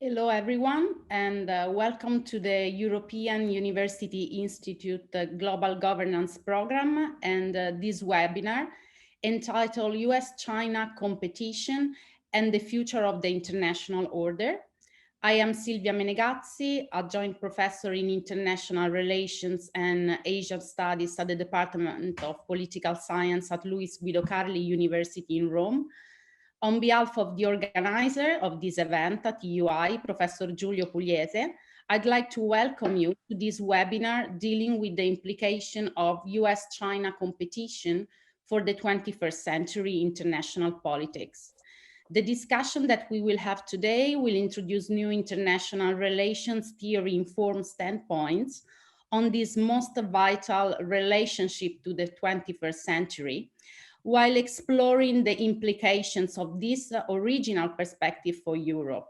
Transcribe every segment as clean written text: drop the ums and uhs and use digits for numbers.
Hello, everyone, and welcome to the European University Institute Global Governance Program and this webinar entitled US-China Competition and the Future of the International Order. I am Silvia Menegazzi, adjunct professor in international relations and Asian studies at the Department of Political Science at Luis Guido Carli University in Rome. On behalf of the organizer of this event at UI, Professor Giulio Pugliese, I'd like to welcome you to this webinar dealing with the implication of US-China competition for the 21st century international politics. The discussion that we will have today will introduce new international relations theory-informed standpoints on this most vital relationship to the 21st century, while exploring the implications of this original perspective for Europe.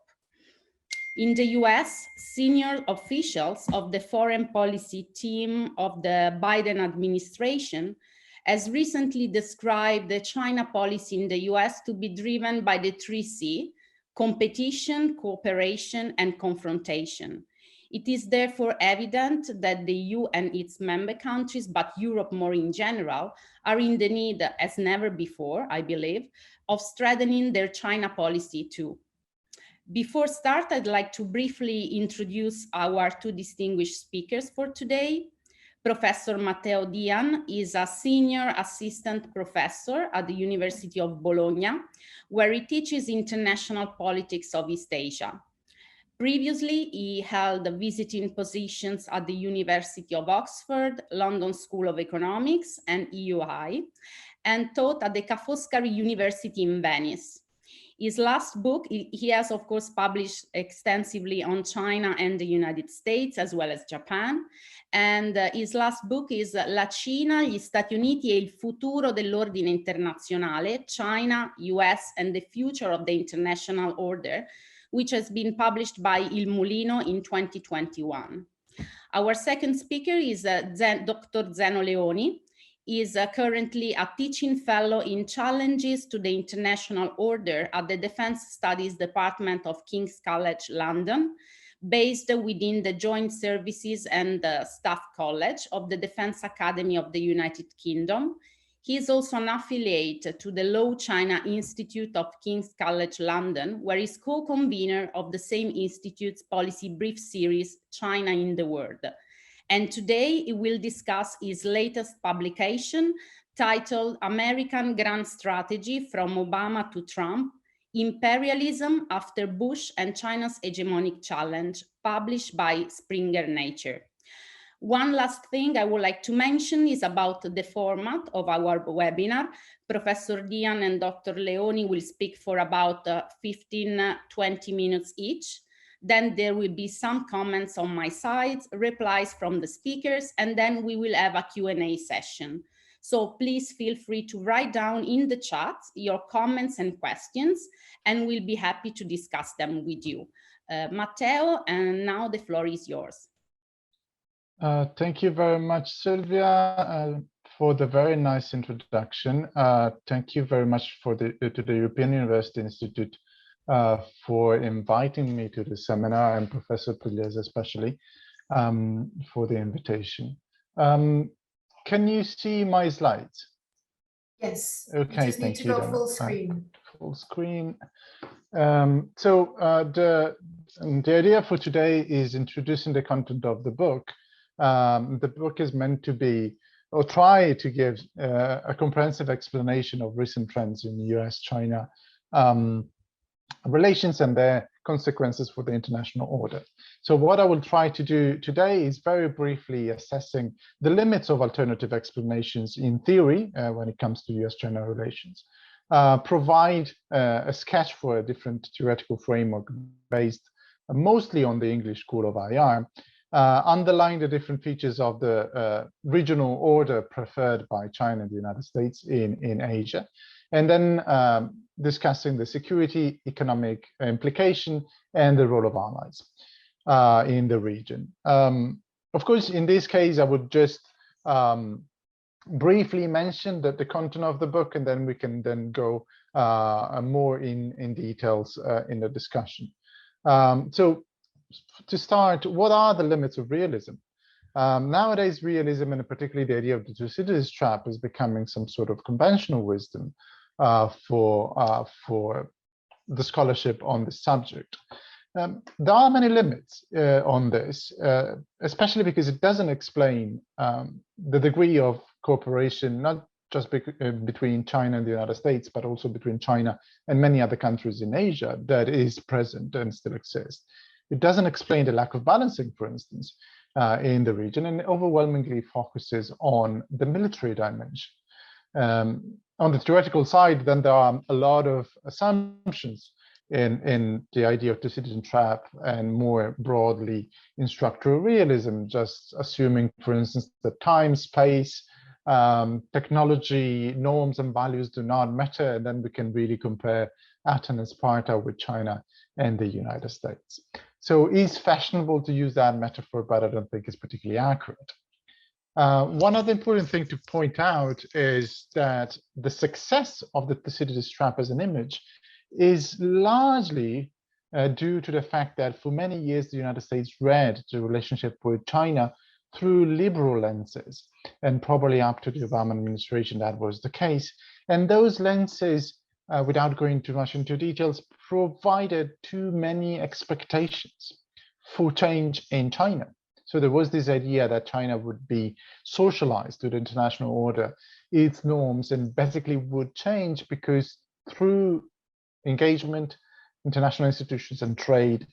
In the US, senior officials of the foreign policy team of the Biden administration has recently described the China policy in the US to be driven by the 3C: competition, cooperation, and confrontation. It is therefore evident that the EU and its member countries, but Europe more in general, are in the need, as never before, I believe, of strengthening their China policy too. Before start, I'd like to briefly introduce our two distinguished speakers for today. Professor Matteo Dian is a senior assistant professor at the University of Bologna, where he teaches international politics of East Asia. Previously, he held visiting positions at the University of Oxford, London School of Economics, and EUI, and taught at the Ca' Foscari University in Venice. His last book, he has of course published extensively on China and the United States, as well as Japan. And his last book is La Cina, gli Stati Uniti e il futuro dell'ordine internazionale, China, US, and the future of the international order, which has been published by Il Mulino in 2021. Our second speaker is Dr. Zeno Leoni. He is currently a teaching fellow in challenges to the international order at the Defense Studies Department of King's College London, based within the Joint Services and Staff College of the Defense Academy of the United Kingdom. He is also an affiliate to the Law China Institute of King's College London, where he is co-convener of the same institute's policy brief series, China in the World. And today he will discuss his latest publication titled American Grand Strategy from Obama to Trump: Imperialism After Bush and China's Hegemonic Challenge, published by Springer Nature. One last thing I would like to mention is about the format of our webinar. Professor Dian and Dr. Leoni will speak for about 15-20 minutes each. Then there will be some comments on my side, replies from the speakers, and then we will have a Q&A session. So please feel free to write down in the chat your comments and questions, and we'll be happy to discuss them with you. Matteo, and now the floor is yours. Thank you very much, Sylvia, for the very nice introduction. Thank you very much to the European University Institute for inviting me to the seminar, and Professor Pugliese especially for the invitation. Can you see my slides? Yes. Okay, you just need to go full screen. Full screen. So the idea for today is introducing the content of the book. The book is meant to be, or try to give a comprehensive explanation of recent trends in US-China relations and their consequences for the international order. So what I will try to do today is very briefly assessing the limits of alternative explanations in theory when it comes to US-China relations, provide a sketch for a different theoretical framework based mostly on the English School of IR, underline the different features of the regional order preferred by China and the United States in Asia, and then discussing the security, economic implication, and the role of allies in the region. Of course, in this case, I would just briefly mention the content of the book, and then we can then go more in details in the discussion. So to start, what are the limits of realism? Nowadays, realism, and particularly the idea of the Thucydides trap, is becoming some sort of conventional wisdom for the scholarship on the subject. There are many limits on this, especially because it doesn't explain the degree of cooperation, not just between China and the United States, but also between China and many other countries in Asia that is present and still exists. It doesn't explain the lack of balancing, for instance, in the region, and overwhelmingly focuses on the military dimension. On the theoretical side, then there are a lot of assumptions in the idea of the Thucydides trap, and more broadly in structural realism, just assuming, for instance, that time, space, technology, norms and values do not matter, and then we can really compare Athens and Sparta with China and the United States. So it's fashionable to use that metaphor, but I don't think it's particularly accurate. One other important thing to point out is that the success of the Thucydides trap as an image is largely due to the fact that for many years the United States read the relationship with China through liberal lenses, and probably up to the Obama administration that was the case. And those lenses, without going too much into details, provided too many expectations for change in China. So there was this idea that China would be socialized to the international order, its norms, and basically would change because through engagement, international institutions, and trade,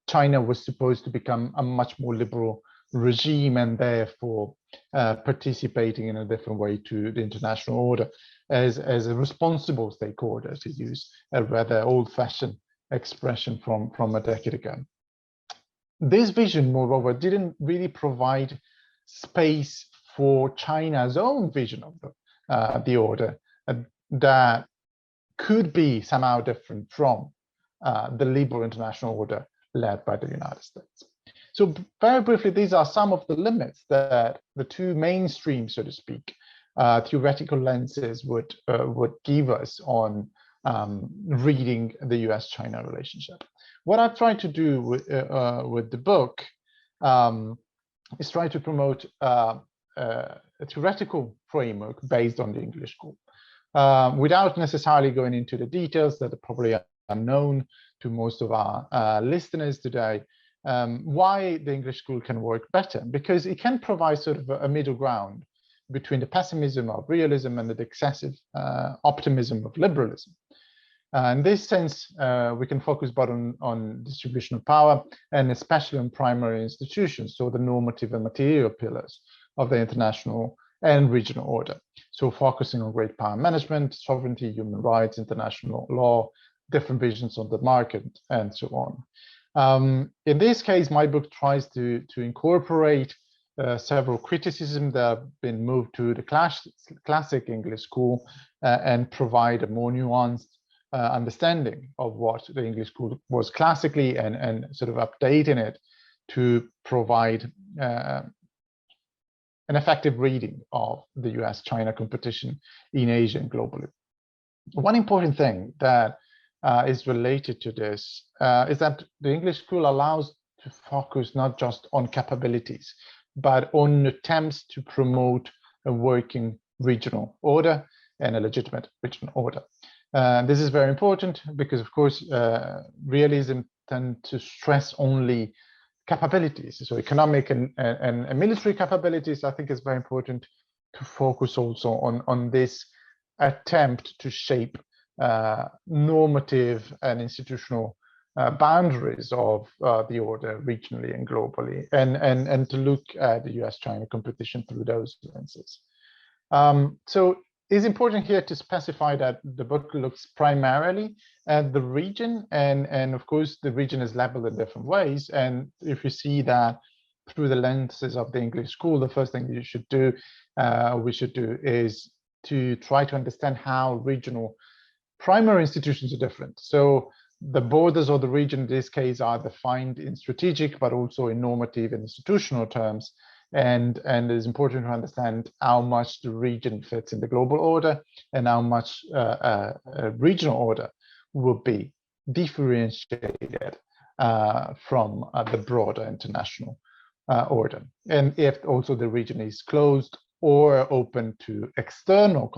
China was supposed to become a much more liberal regime, and therefore participating in a different way to the international order as a responsible stakeholder, to use a rather old-fashioned expression from a decade ago. This vision, moreover, didn't really provide space for China's own vision of the order that could be somehow different from the liberal international order led by the United States. So very briefly, these are some of the limits that the two mainstream, so to speak, theoretical lenses would give us on reading the US-China relationship. What I've tried to do with the book is try to promote a theoretical framework based on the English school, without necessarily going into the details that are probably unknown to most of our listeners today. Why the English school can work better, because it can provide sort of a middle ground between the pessimism of realism and the excessive optimism of liberalism. In this sense, we can focus both on distribution of power and especially on primary institutions, so the normative and material pillars of the international and regional order. So focusing on great power management, sovereignty, human rights, international law, different visions of the market, and so on. In this case, my book tries to incorporate several criticisms that have been moved to the classic English school and provide a more nuanced understanding of what the English school was classically, and sort of updating it to provide an effective reading of the US-China competition in Asia and globally. One important thing that is related to this is that the English school allows to focus not just on capabilities, but on attempts to promote a working regional order and a legitimate regional order. This is very important because, of course, realism tends to stress only capabilities, so economic and military capabilities. I think it's very important to focus also on this attempt to shape normative and institutional boundaries of the order regionally and globally, and to look at the US-China competition through those lenses. So it's important here to specify that the book looks primarily at the region, and of course the region is labeled in different ways. And if you see that through the lenses of the English school, the first thing you should do, we should do, is to try to understand how regional primary institutions are different. So the borders of the region in this case are defined in strategic, but also in normative and institutional terms. And it's important to understand how much the region fits in the global order and how much a regional order would be differentiated from the broader international order. And if also the region is closed or open to external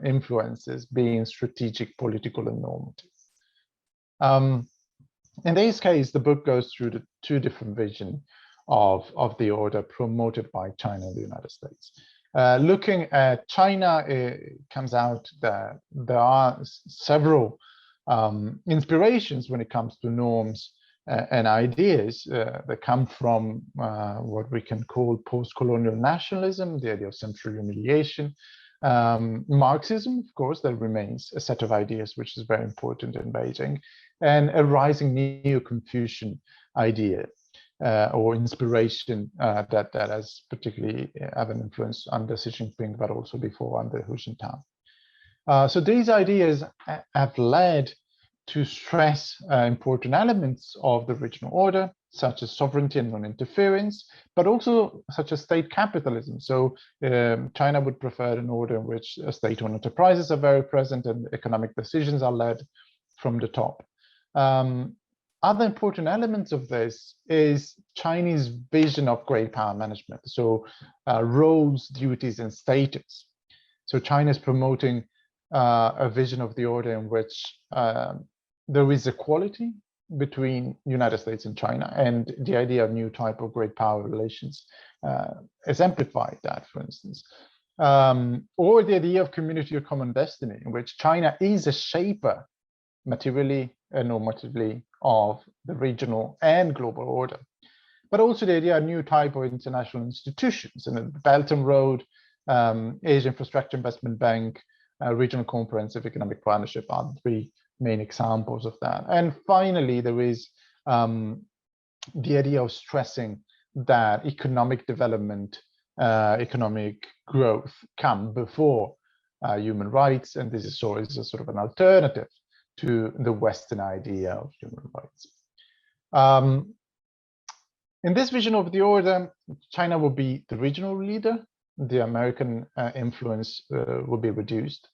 influences, being strategic, political, and normative. In this case, the book goes through the two different visions of the order promoted by China and the United States. Looking at China, it comes out that there are several inspirations when it comes to norms and ideas that come from what we can call post-colonial nationalism, the idea of central humiliation, Marxism, of course, that remains a set of ideas which is very important in Beijing, and a rising Neo-Confucian idea or inspiration that has particularly have an influence under Xi Jinping, but also before under Hu Jintao. So these ideas have led to stress important elements of the regional order, such as sovereignty and non-interference, but also such as state capitalism. So China would prefer an order in which state-owned enterprises are very present and economic decisions are led from the top. Other important elements of this is Chinese vision of great power management. So roles, duties, and status. So China is promoting a vision of the order in which there is equality between United States and China, and the idea of new type of great power relations exemplified that, for instance. Or the idea of community or common destiny, in which China is a shaper materially and normatively of the regional and global order. But also the idea of new type of international institutions, and the Belt and Road, Asia Infrastructure Investment Bank, Regional Comprehensive Economic Partnership are the three main examples of that. And finally, there is the idea of stressing that economic development, economic growth come before human rights, and this is a sort of an alternative to the Western idea of human rights. In this vision of the order, China will be the regional leader. The American influence will be reduced.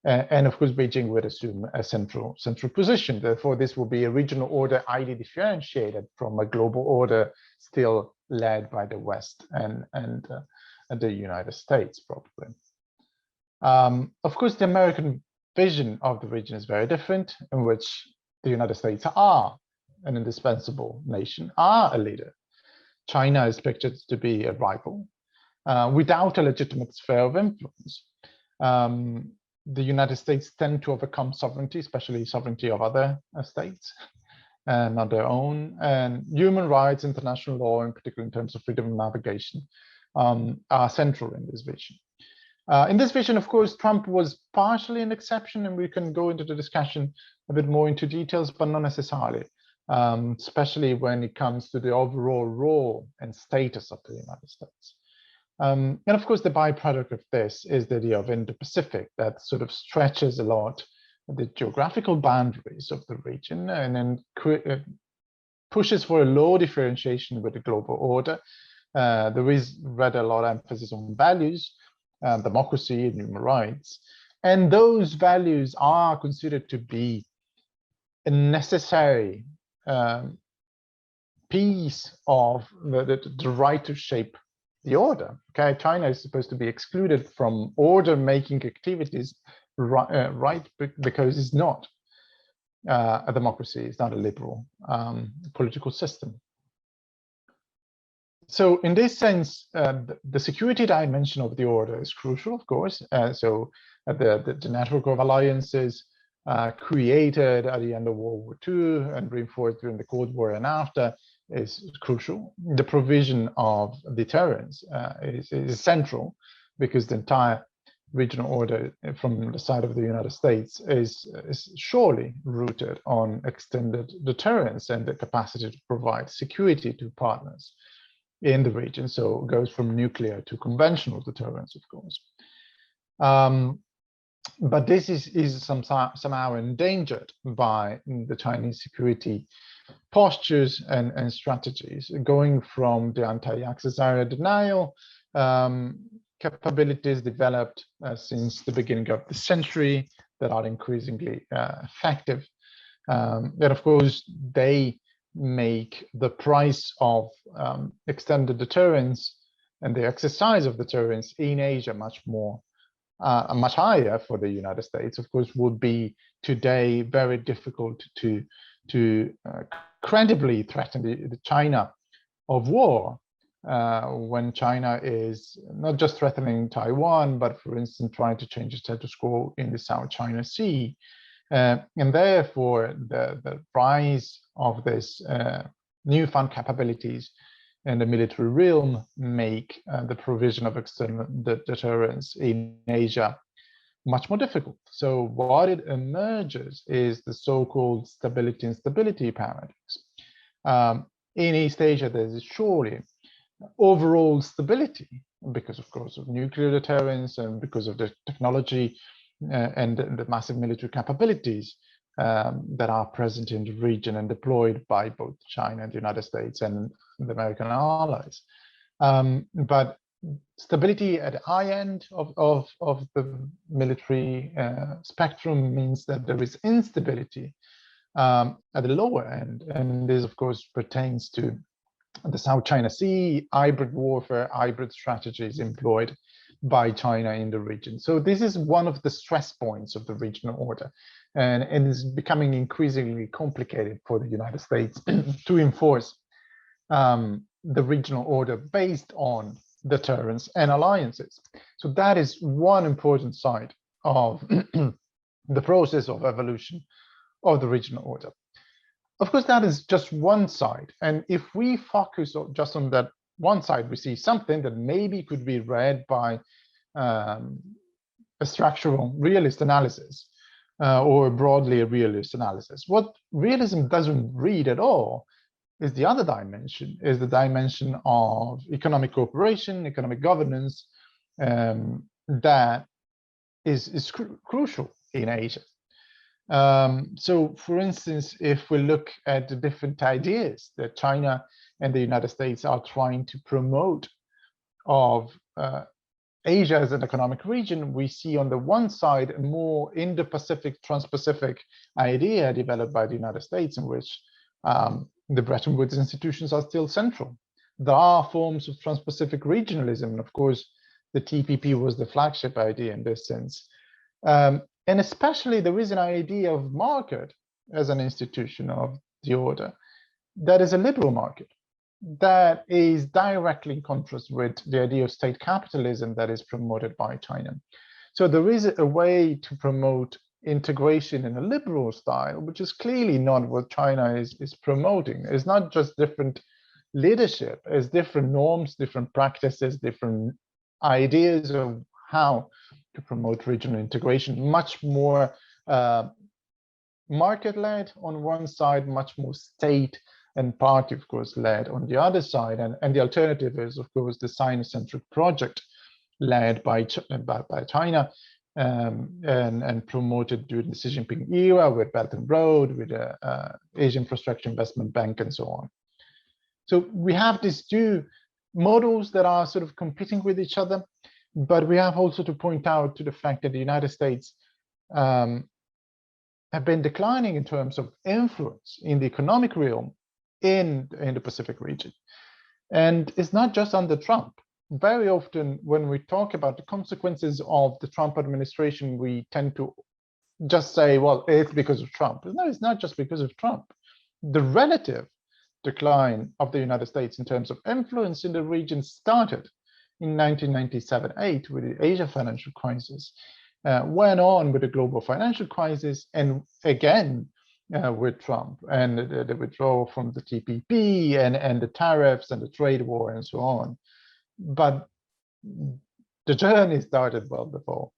And of course, Beijing would assume a central position. Therefore, this will be a regional order highly differentiated from a global order still led by the West and the United States, probably. Of course, the American vision of the region is very different, in which the United States are an indispensable nation, are a leader. China is pictured to be a rival without a legitimate sphere of influence. The United States tend to overcome sovereignty, especially sovereignty of other states, and not their own. And human rights, international law, in particular in terms of freedom of navigation, are central in this vision. In this vision, of course, Trump was partially an exception, and we can go into the discussion a bit more into details, but not necessarily, especially when it comes to the overall role and status of the United States. And of course, the byproduct of this is the idea of Indo-Pacific that sort of stretches a lot the geographical boundaries of the region and then pushes for a low differentiation with the global order. There is rather a lot of emphasis on values, democracy and human rights. And those values are considered to be a necessary piece of the right to shape the order. Okay, China is supposed to be excluded from order-making activities, right? Because it's not a democracy, it's not a liberal political system. So in this sense, the security dimension of the order is crucial, of course. So the network of alliances created at the end of World War II and reinforced during the Cold War and after is crucial. The provision of deterrence is central, because the entire regional order from the side of the United States is surely rooted on extended deterrence and the capacity to provide security to partners in the region. So it goes from nuclear to conventional deterrence, of course. But this is somehow endangered by the Chinese security postures and strategies, going from the anti-access area denial capabilities developed since the beginning of the century that are increasingly effective. And of course, they make the price of extended deterrence and the exercise of deterrence in Asia much higher for the United States, of course, would be today very difficult to credibly threaten the China of war, when China is not just threatening Taiwan, but for instance, trying to change the status quo in the South China Sea. And therefore, the rise of this newfound capabilities in the military realm make the provision of external deterrence in Asia much more difficult. So what it emerges is the so-called stability and stability paradox. In East Asia, there's surely overall stability because, of course, of nuclear deterrence and because of the technology and the massive military capabilities that are present in the region and deployed by both China and the United States and the American allies. But stability at the high end of the military spectrum means that there is instability at the lower end. And this, of course, pertains to the South China Sea, hybrid warfare, hybrid strategies employed by China in the region. So this is one of the stress points of the regional order. And it is becoming increasingly complicated for the United States to enforce the regional order based on deterrence and alliances. So that is one important side of the process of evolution of the regional order. Of course, that is just one side. And if we focus just on that one side, we see something that maybe could be read by a structural realist analysis or broadly a realist analysis. What realism doesn't read at all is the other dimension, is the dimension of economic cooperation, economic governance, that is crucial in Asia. So, for instance, if we look at the different ideas that China and the United States are trying to promote of Asia as an economic region, we see on the one side a more Indo-Pacific, trans-Pacific idea developed by the United States, in which the Bretton Woods institutions are still central. There are forms of trans-Pacific regionalism, and of course, the TPP was the flagship idea in this sense. And especially there is an idea of market as an institution of the order that is a liberal market, that is directly in contrast with the idea of state capitalism that is promoted by China. So there is a way to promote integration in a liberal style, which is clearly not what China is promoting. It's not just different leadership, it's different norms, different practices, different ideas of how to promote regional integration, much more market-led on one side, much more state and party, of course, led on the other side. And the alternative is, of course, the Sino-centric project led by China and promoted during the Xi Jinping era with Belt and Road, with the Asian Infrastructure Investment Bank, and so on. So we have these two models that are sort of competing with each other, but we have also to point out to the fact that the United States have been declining in terms of influence in the economic realm in the Pacific region. And it's not just under Trump. Very often when we talk about the consequences of the Trump administration, we tend to just say, well, it's because of Trump. No, it's not just because of Trump. The relative decline of the United States in terms of influence in the region started in 1997-8 with the Asia financial crisis, went on with the global financial crisis, and again with Trump and the withdrawal from the TPP and the tariffs and the trade war and so on. But the journey started well before.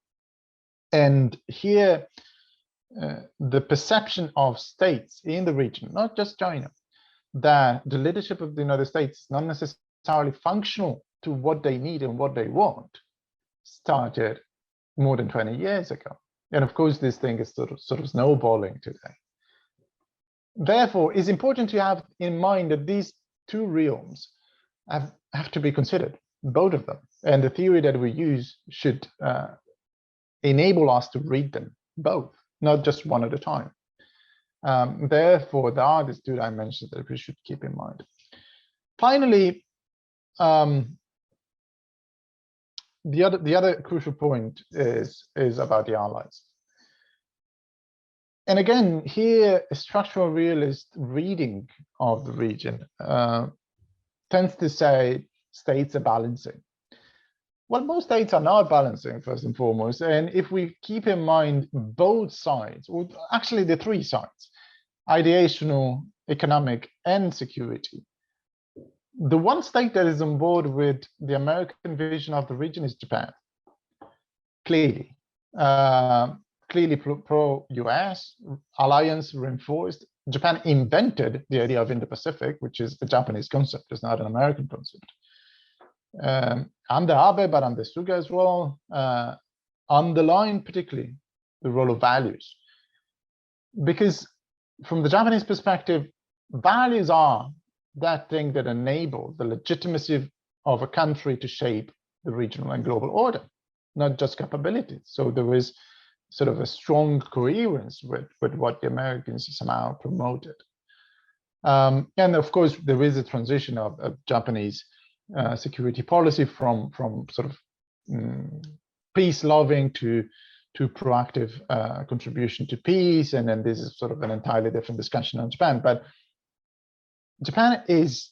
And here, the perception of states in the region, not just China, that the leadership of the United States is not necessarily functional to what they need and what they want, started more than 20 years ago. And of course, this thing is sort of snowballing today. Therefore, it's important to have in mind that these two realms have to be considered, both of them. And the theory that we use should enable us to read them both, not just one at a time. Therefore, there are these two dimensions that we should keep in mind. Finally, the other crucial point is about the allies. And again, here, a structural realist reading of the region tends to say states are balancing. Well, most states are not balancing, first and foremost. And if we keep in mind both sides, or actually the three sides, ideational, economic, and security, the one state that is on board with the American vision of the region is Japan. Clearly. Clearly pro-US, alliance reinforced. Japan invented the idea of Indo-Pacific, which is a Japanese concept, it's not an American concept. Under Abe, but under Suga as well, underline particularly the role of values. Because from the Japanese perspective, values are that thing that enable the legitimacy of a country to shape the regional and global order, not just capabilities. So there is sort of a strong coherence with what the Americans somehow promoted. And of course, there is a transition of Japanese security policy from sort of peace-loving to proactive contribution to peace. And then this is sort of an entirely different discussion on Japan. But Japan is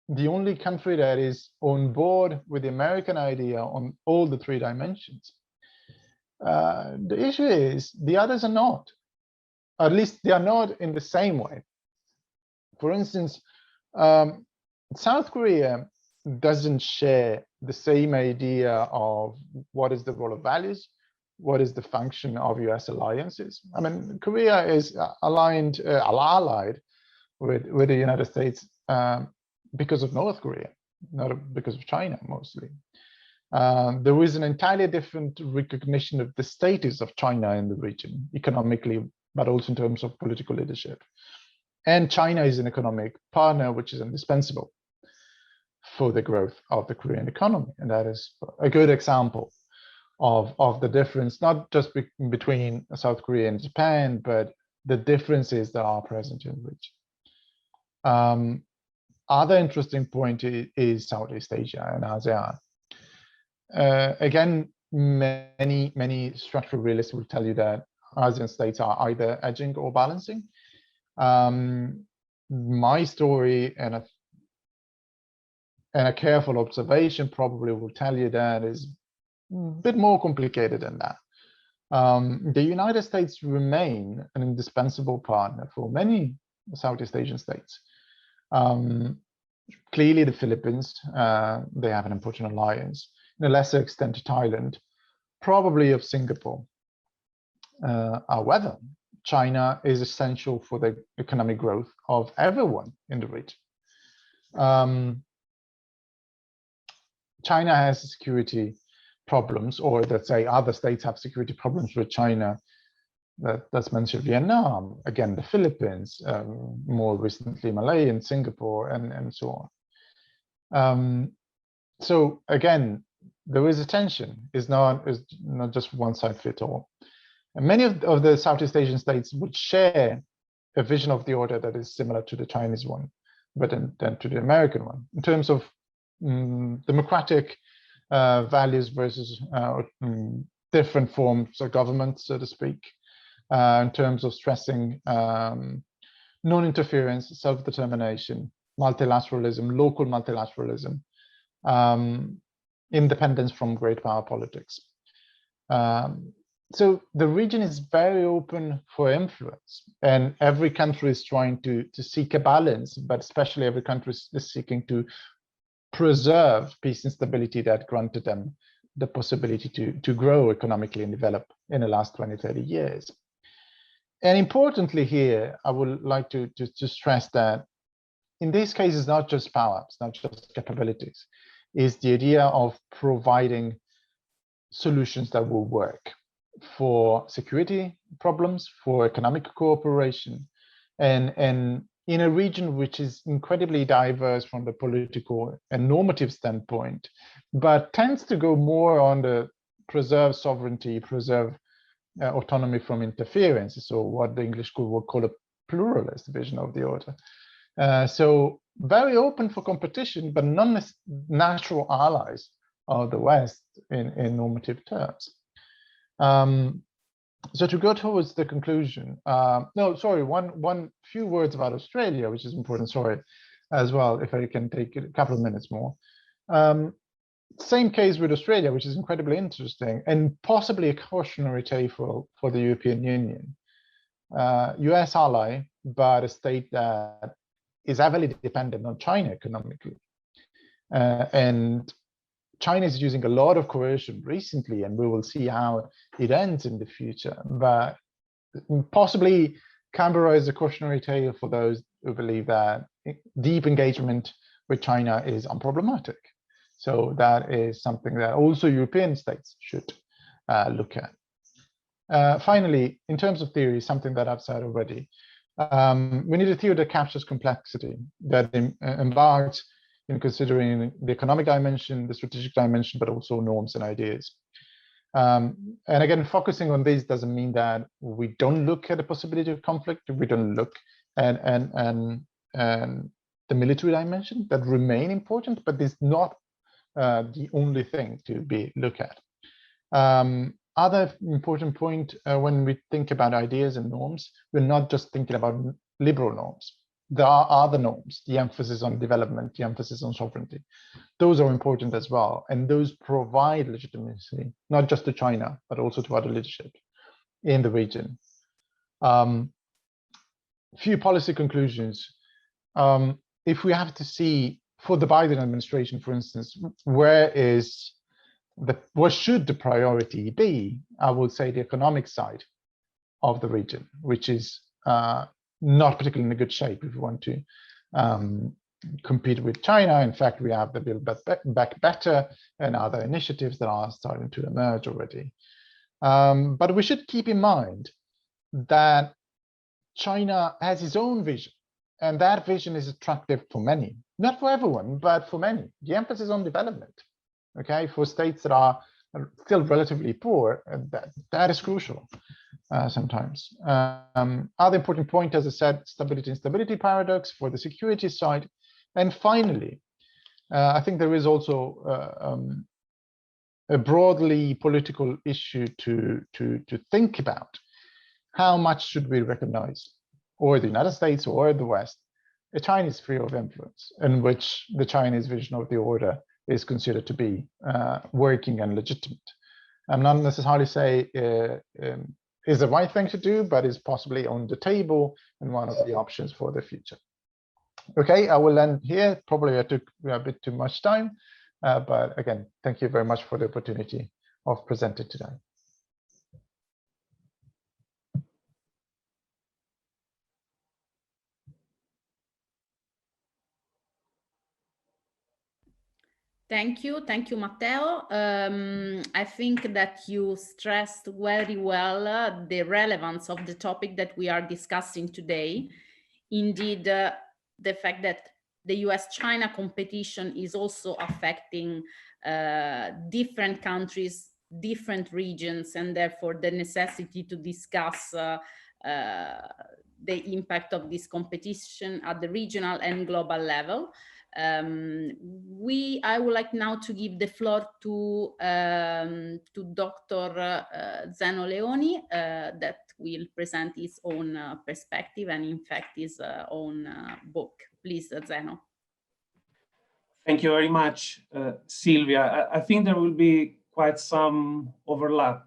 the only country that is on board with the American idea on all the three dimensions. The issue is the others are not, or at least they are not in the same way. For instance, South Korea doesn't share the same idea of what is the role of values, what is the function of US alliances. I mean, Korea is allied with the United States because of North Korea, not because of China mostly. There is an entirely different recognition of the status of China in the region, economically, but also in terms of political leadership. And China is an economic partner, which is indispensable for the growth of the Korean economy. And that is a good example of the difference, not just between South Korea and Japan, but the differences that are present in the region. Other interesting point is Southeast Asia and ASEAN. Again, many structural realists will tell you that ASEAN states are either edging or balancing. My story and a careful observation probably will tell you that is a bit more complicated than that. The United States remain an indispensable partner for many Southeast Asian states. Clearly, the Philippines, they have an important alliance. In a lesser extent to Thailand, probably of Singapore. However, China is essential for the economic growth of everyone in the region. China has security problems, or let's say other states have security problems with China. That's mentioned Vietnam, again, the Philippines, more recently Malay and Singapore, and so on. So again, there is a tension. It's not just one size fits all. And many of the Southeast Asian states would share a vision of the order that is similar to the Chinese one, but then to the American one, in terms of democratic values versus different forms of government, so to speak, in terms of stressing non-interference, self-determination, multilateralism, local multilateralism, independence from great power politics. So the region is very open for influence, and every country is trying to seek a balance, but especially every country is seeking to preserve peace and stability that granted them the possibility to grow economically and develop in the last 20, 30 years. And importantly here, I would like to stress that in this case, it's not just power, it's not just capabilities, it's the idea of providing solutions that will work for security problems, for economic cooperation, and in a region which is incredibly diverse from the political and normative standpoint, but tends to go more on the preserve sovereignty, preserve autonomy from interference, so what the English school would call a pluralist vision of the order. So very open for competition, but not natural allies of the West in normative terms. So to go towards the conclusion, no, sorry, one few words about Australia, which is important, sorry, as well, if I can take a couple of minutes more. Same case with Australia, which is incredibly interesting and possibly a cautionary tale for the European Union. US ally, but a state that is heavily dependent on China economically. And China is using a lot of coercion recently, and we will see how it ends in the future. But possibly Canberra is a cautionary tale for those who believe that deep engagement with China is unproblematic. So that is something that also European states should look at. Finally, in terms of theory, something that I've said already, we need a theory that captures complexity, that embarks in considering the economic dimension, the strategic dimension, but also norms and ideas. And again, focusing on this doesn't mean that we don't look at the possibility of conflict, we don't look at the military dimension that remain important, but it's not the only thing to be looked at. Other important point when we think about ideas and norms, we're not just thinking about liberal norms. There are other norms, the emphasis on development, the emphasis on sovereignty. Those are important as well, and those provide legitimacy, not just to China, but also to other leadership in the region. Few policy conclusions. If we have to see, for the Biden administration, for instance, what should the priority be? I would say the economic side of the region, which is not particularly in a good shape if we want to compete with China. In fact, we have the Build Back Better and other initiatives that are starting to emerge already. But we should keep in mind that China has its own vision, and that vision is attractive for many, not for everyone, but for many. The emphasis on development, okay, for states that are still relatively poor, that is crucial sometimes. Other important point, as I said, stability and stability paradox for the security side. And finally, I think there is also a broadly political issue to think about. How much should we recognize, or the United States or the West, a Chinese sphere of influence in which the Chinese vision of the order is considered to be working and legitimate? I'm not necessarily say is the right thing to do, but is possibly on the table and one of the options for the future. Okay, I will end here. Probably I took a bit too much time, but again, thank you very much for the opportunity of presenting today. Thank you, Matteo. I think that you stressed very well the relevance of the topic that we are discussing today. Indeed, the fact that the US-China competition is also affecting different countries, different regions, and therefore the necessity to discuss the impact of this competition at the regional and global level. I would like now to give the floor to Dr. Zeno Leoni that will present his own perspective and in fact his own book. Please, Zeno. Thank you very much, Silvia. I think there will be quite some overlap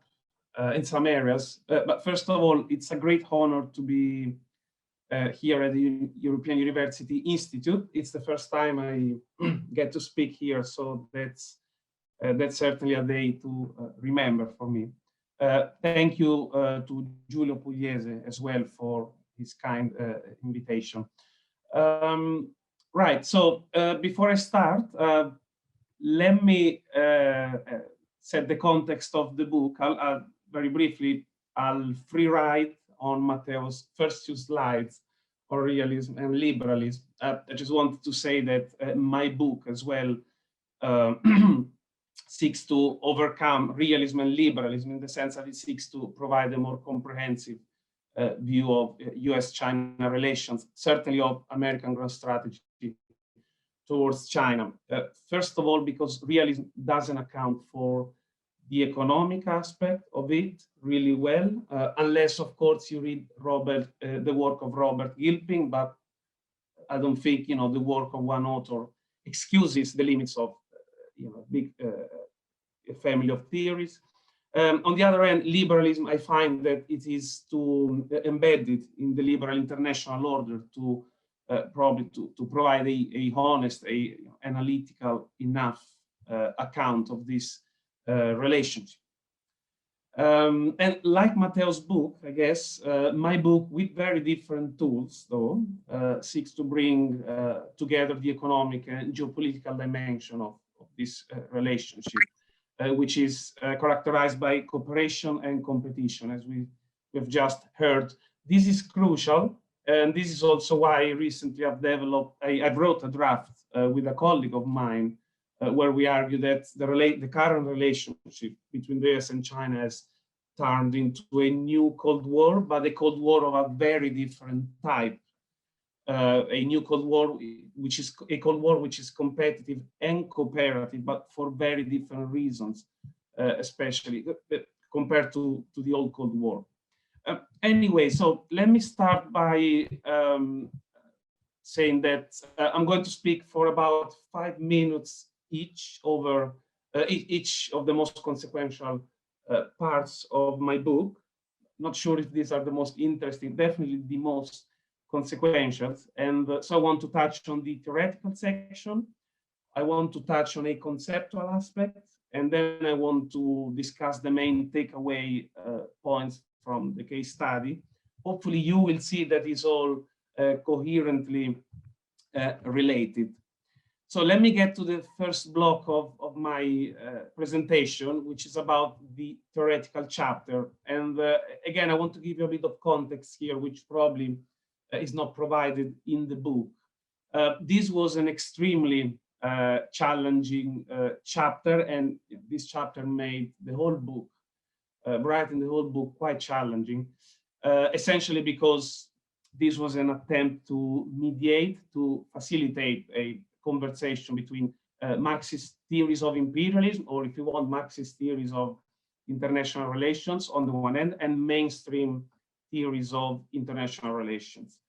in some areas, but first of all, it's a great honor to be here at the European University Institute. It's the first time I get to speak here, so that's certainly a day to remember for me. Thank you to Giulio Pugliese as well for his kind invitation. Right, so before I start, let me set the context of the book. Very briefly, I'll free write on Matteo's first two slides on realism and liberalism. I just wanted to say that my book as well seeks to overcome realism and liberalism in the sense that it seeks to provide a more comprehensive view of US-China relations, certainly of American growth strategy towards China. First of all, because realism doesn't account for the economic aspect of it really well, unless, of course, you read the work of Robert Gilpin, but I don't think, the work of one author excuses the limits of, big family of theories. On the other hand, liberalism, I find that it is too embedded in the liberal international order to probably to provide a honest, analytical enough account of this relationship. And like Matteo's book, I guess, my book, with very different tools, though, seeks to bring together the economic and geopolitical dimension of this relationship, which is characterized by cooperation and competition, as we've just heard. This is crucial, and this is also why recently I wrote a draft with a colleague of mine, where we argue that the current relationship between the US and China has turned into a new Cold War, but a Cold War of a very different type. A new Cold War, which is a Cold War which is competitive and cooperative, but for very different reasons, especially compared to the old Cold War. Anyway, so let me start by saying that I'm going to speak for about 5 minutes each over each of the most consequential parts of my book. Not sure if these are the most interesting, definitely the most consequential. And so I want to touch on the theoretical section. I want to touch on a conceptual aspect, and then I want to discuss the main takeaway points from the case study. Hopefully you will see that it's all coherently related. So let me get to the first block of my presentation, which is about the theoretical chapter. And again, I want to give you a bit of context here, which probably is not provided in the book. This was an extremely challenging chapter, and this chapter made the whole book, writing the whole book, quite challenging, essentially because this was an attempt to mediate, to facilitate a conversation between Marxist theories of imperialism, or if you want, Marxist theories of international relations on the one hand, and mainstream theories of international relations.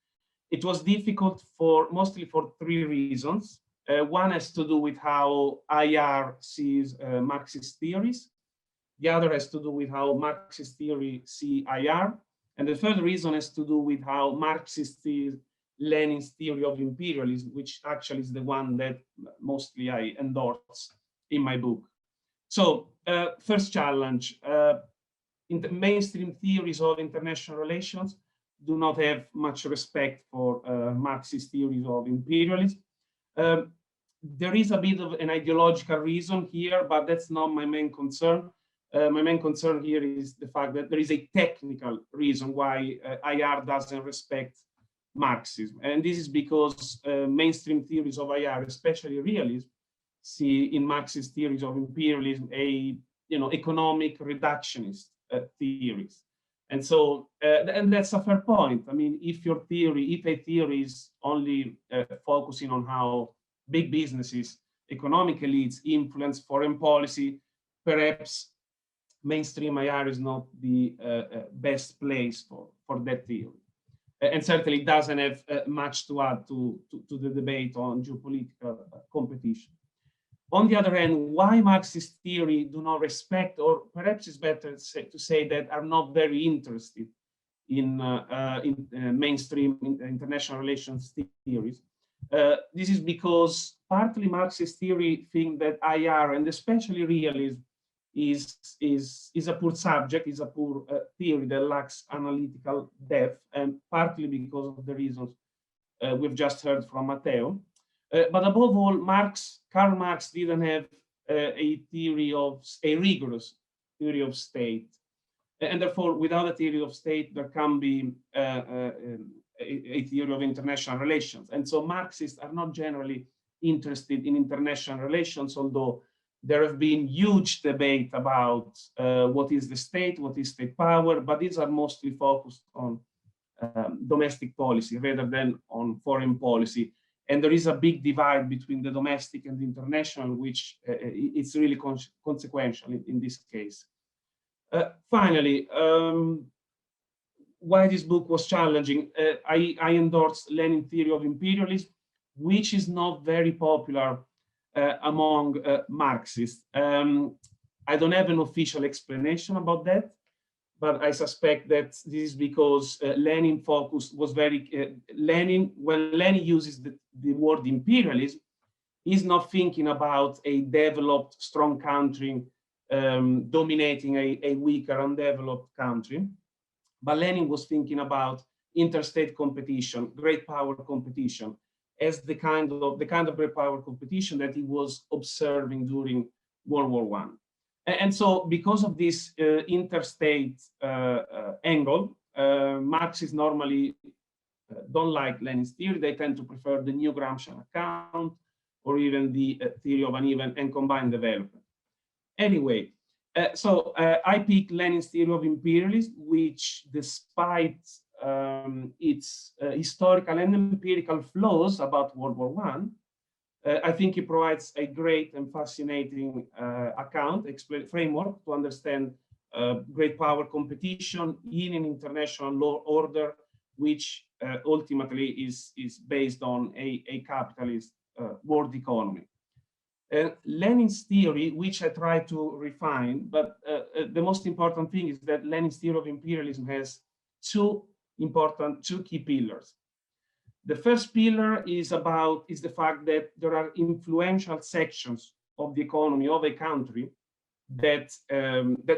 It was difficult mostly for 3 reasons. One has to do with how IR sees Marxist theories. The other has to do with how Marxist theory see IR. And the third reason has to do with how Marxist sees Lenin's theory of imperialism, which actually is the one that mostly I endorse in my book. So first challenge, in the mainstream theories of international relations do not have much respect for Marxist theories of imperialism. There is a bit of an ideological reason here, but that's not my main concern. My main concern here is the fact that there is a technical reason why IR doesn't respect Marxism. And this is because mainstream theories of IR, especially realism, see in Marxist theories of imperialism economic reductionist theories. And so, and that's a fair point. I mean, if a theory is only focusing on how big businesses, economic elites influence foreign policy, perhaps mainstream IR is not the best place for that theory. And certainly doesn't have much to add to the debate on geopolitical competition. On the other hand, why Marxist theory do not respect, or perhaps it's better to say that are not very interested in mainstream international relations theories. This is because partly Marxist theory think that IR, and especially realism, is a poor subject, is a poor theory that lacks analytical depth, and partly because of the reasons we've just heard from Matteo. But above all, Karl Marx didn't have a rigorous theory of state. And therefore, without a theory of state, there can be a theory of international relations. And so Marxists are not generally interested in international relations, although There have been huge debate about what is the state, what is state power, but these are mostly focused on domestic policy rather than on foreign policy. And there is a big divide between the domestic and the international, which it's really consequential in this case. Finally, why this book was challenging, I endorsed Lenin's theory of imperialism, which is not very popular among Marxists. I don't have an official explanation about that, but I suspect that this is because Lenin focused was very, when Lenin uses the word imperialism, he's not thinking about a developed, strong country dominating a weaker, undeveloped country. But Lenin was thinking about interstate competition, great power competition, as the kind of great power competition that he was observing during World War I. And so because of this interstate angle, Marxists normally don't like Lenin's theory. They tend to prefer the new Gramscian account or even the theory of uneven and combined development. Anyway, so I picked Lenin's theory of imperialism, which despite its historical and empirical flaws about World War I think it provides a great and fascinating framework to understand great power competition in an international law order, which ultimately is based on a capitalist world economy. Lenin's theory, which I try to refine, but the most important thing is that Lenin's theory of imperialism has two key pillars. The first pillar is the fact that there are influential sections of the economy of a country that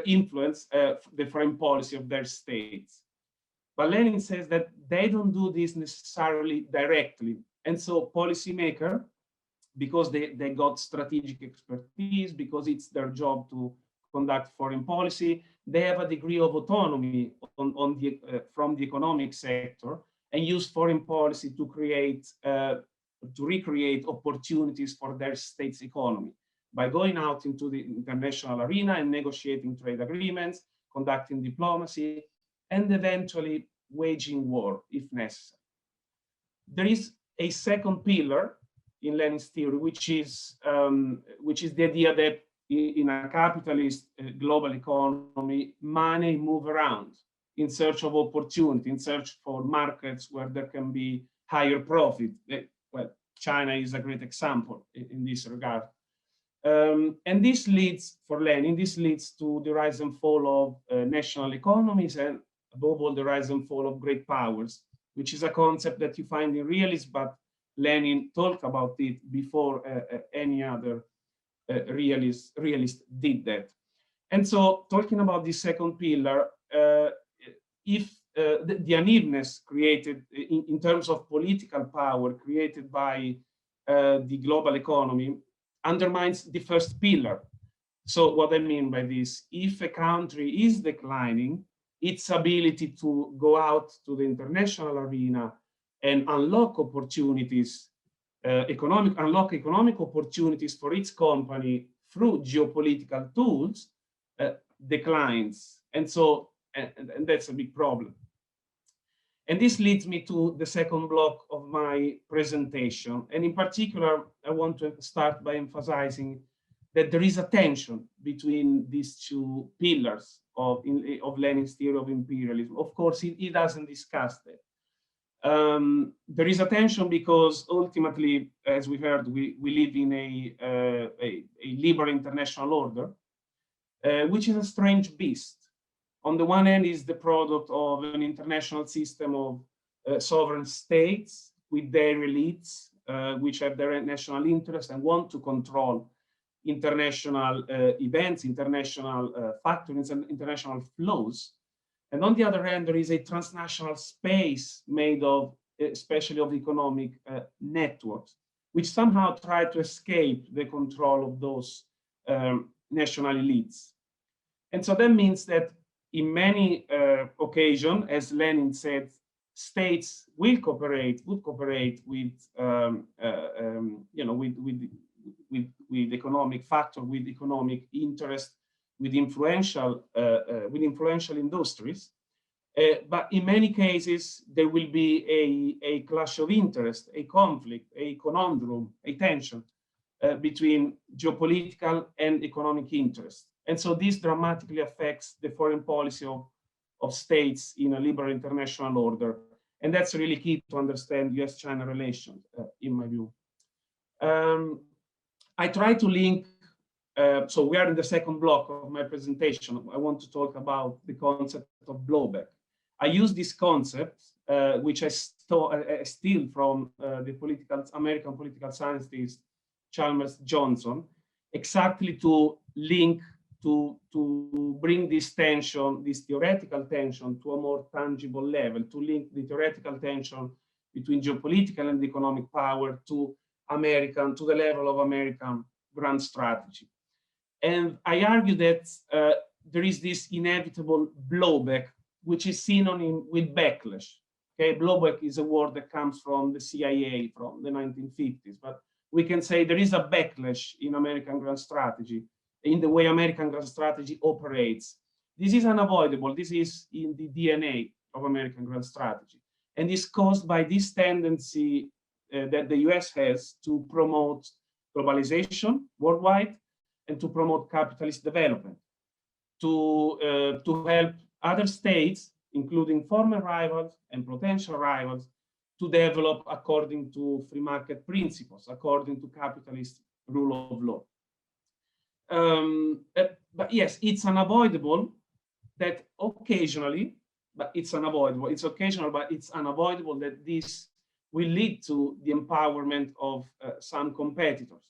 influence the foreign policy of their states. But Lenin says that they don't do this necessarily directly, and so policymakers, because they got strategic expertise, because it's their job to conduct foreign policy, they have a degree of autonomy from the economic sector and use foreign policy to recreate opportunities for their state's economy by going out into the international arena and negotiating trade agreements, conducting diplomacy, and eventually waging war if necessary. There is a second pillar in Lenin's theory, which is the idea that in a capitalist global economy, money moves around in search of opportunity, in search for markets where there can be higher profit. Well, China is a great example in this regard. And this leads, for Lenin, to the rise and fall of national economies and above all the rise and fall of great powers, which is a concept that you find in Realism, but Lenin talked about it before any other realist did that. And so talking about the second pillar, if the unevenness created in terms of political power created by the global economy undermines the first pillar. So what I mean by this, if a country is declining, its ability to go out to the international arena and unlock opportunities, unlock economic opportunities for its company through geopolitical tools declines. And so, and that's a big problem. And this leads me to the second block of my presentation. And in particular, I want to start by emphasizing that there is a tension between these two pillars of Lenin's theory of imperialism. Of course, he doesn't discuss that. There is a tension because ultimately, as we heard, we live in a liberal international order, which is a strange beast. On the one hand is the product of an international system of sovereign states with their elites, which have their national interest and want to control international events, international factors, and international flows. And on the other hand, there is a transnational space made of, especially of economic networks, which somehow try to escape the control of those national elites. And so that means that in many occasions, as Lenin said, states would cooperate with, with economic factor, with economic interest, with influential industries. But in many cases, there will be a clash of interest, a conflict, a conundrum, a tension between geopolitical and economic interests. And so this dramatically affects the foreign policy of states in a liberal international order. And that's really key to understand US-China relations, in my view. I try to link, so we are in the second block of my presentation. I want to talk about the concept of blowback. I use this concept, which I steal from the American political scientist Chalmers Johnson, exactly to link, to bring this tension, this theoretical tension, to a more tangible level, to link the theoretical tension between geopolitical and economic power to the level of American grand strategy. And I argue that there is this inevitable blowback, which is synonym with backlash. Okay, blowback is a word that comes from the CIA from the 1950s, but we can say there is a backlash in American grand strategy, in the way American grand strategy operates. This is unavoidable. This is in the DNA of American grand strategy, and is caused by this tendency that the US has to promote globalization worldwide and to promote capitalist development, to help other states, including former rivals and potential rivals, to develop according to free market principles, according to capitalist rule of law. But yes, it's unavoidable that occasionally, but it's unavoidable. It's occasional, but it's unavoidable that this will lead to the empowerment of some competitors.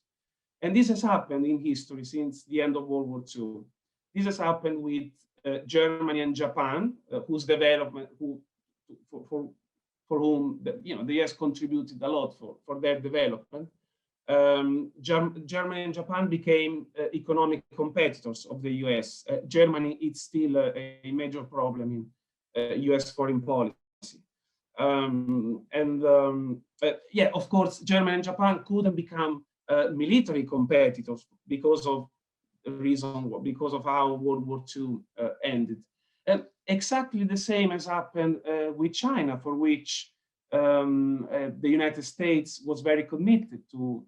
And this has happened in history since the end of World War II. This has happened with Germany and Japan, whose development, for whom the US contributed a lot for their development. Germany and Japan became economic competitors of the US. Germany is still a major problem in US foreign policy. Yeah, of course, Germany and Japan couldn't become military competitors because of how World War II ended. And exactly the same has happened with China, for which the United States was very committed to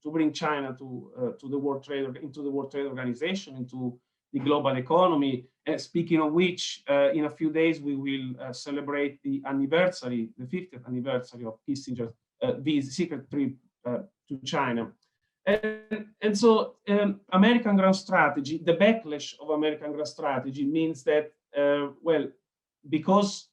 bring China to the World Trade Organization, into the global economy. Speaking of which, in a few days we will celebrate the 50th anniversary of Kissinger's secret trip to China. And so American grand strategy, the backlash of American grand strategy means that,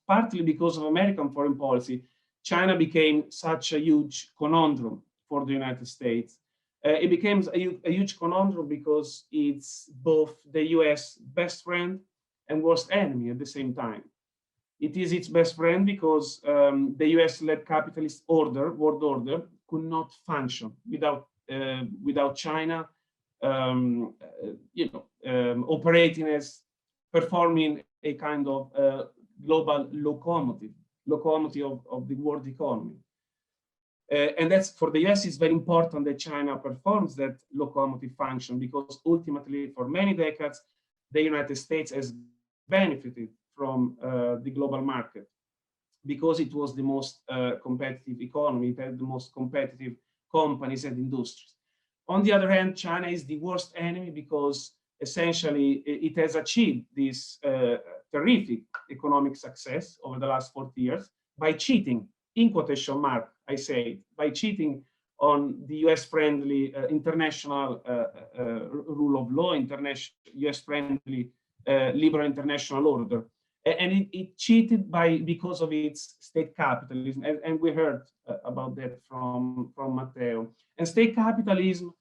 partly because of American foreign policy, China became such a huge conundrum for the United States. It became a huge conundrum because it's both the US best friend and worst enemy at the same time. It is its best friend because the US-led capitalist world order could not function without China, operating as performing a kind of global locomotive of the world economy. And that's, for the US, it's very important that China performs that locomotive function, because ultimately, for many decades, the United States has benefited from the global market, because it was the most competitive economy. It had the most competitive companies and industries. On the other hand, China is the worst enemy because essentially it has achieved this terrific economic success over the last 40 years by cheating, in quotation mark, I say, by cheating on the US-friendly international rule of law, US-friendly liberal international order. And it cheated because of its state capitalism, and we heard about that from Matteo. And state capitalism,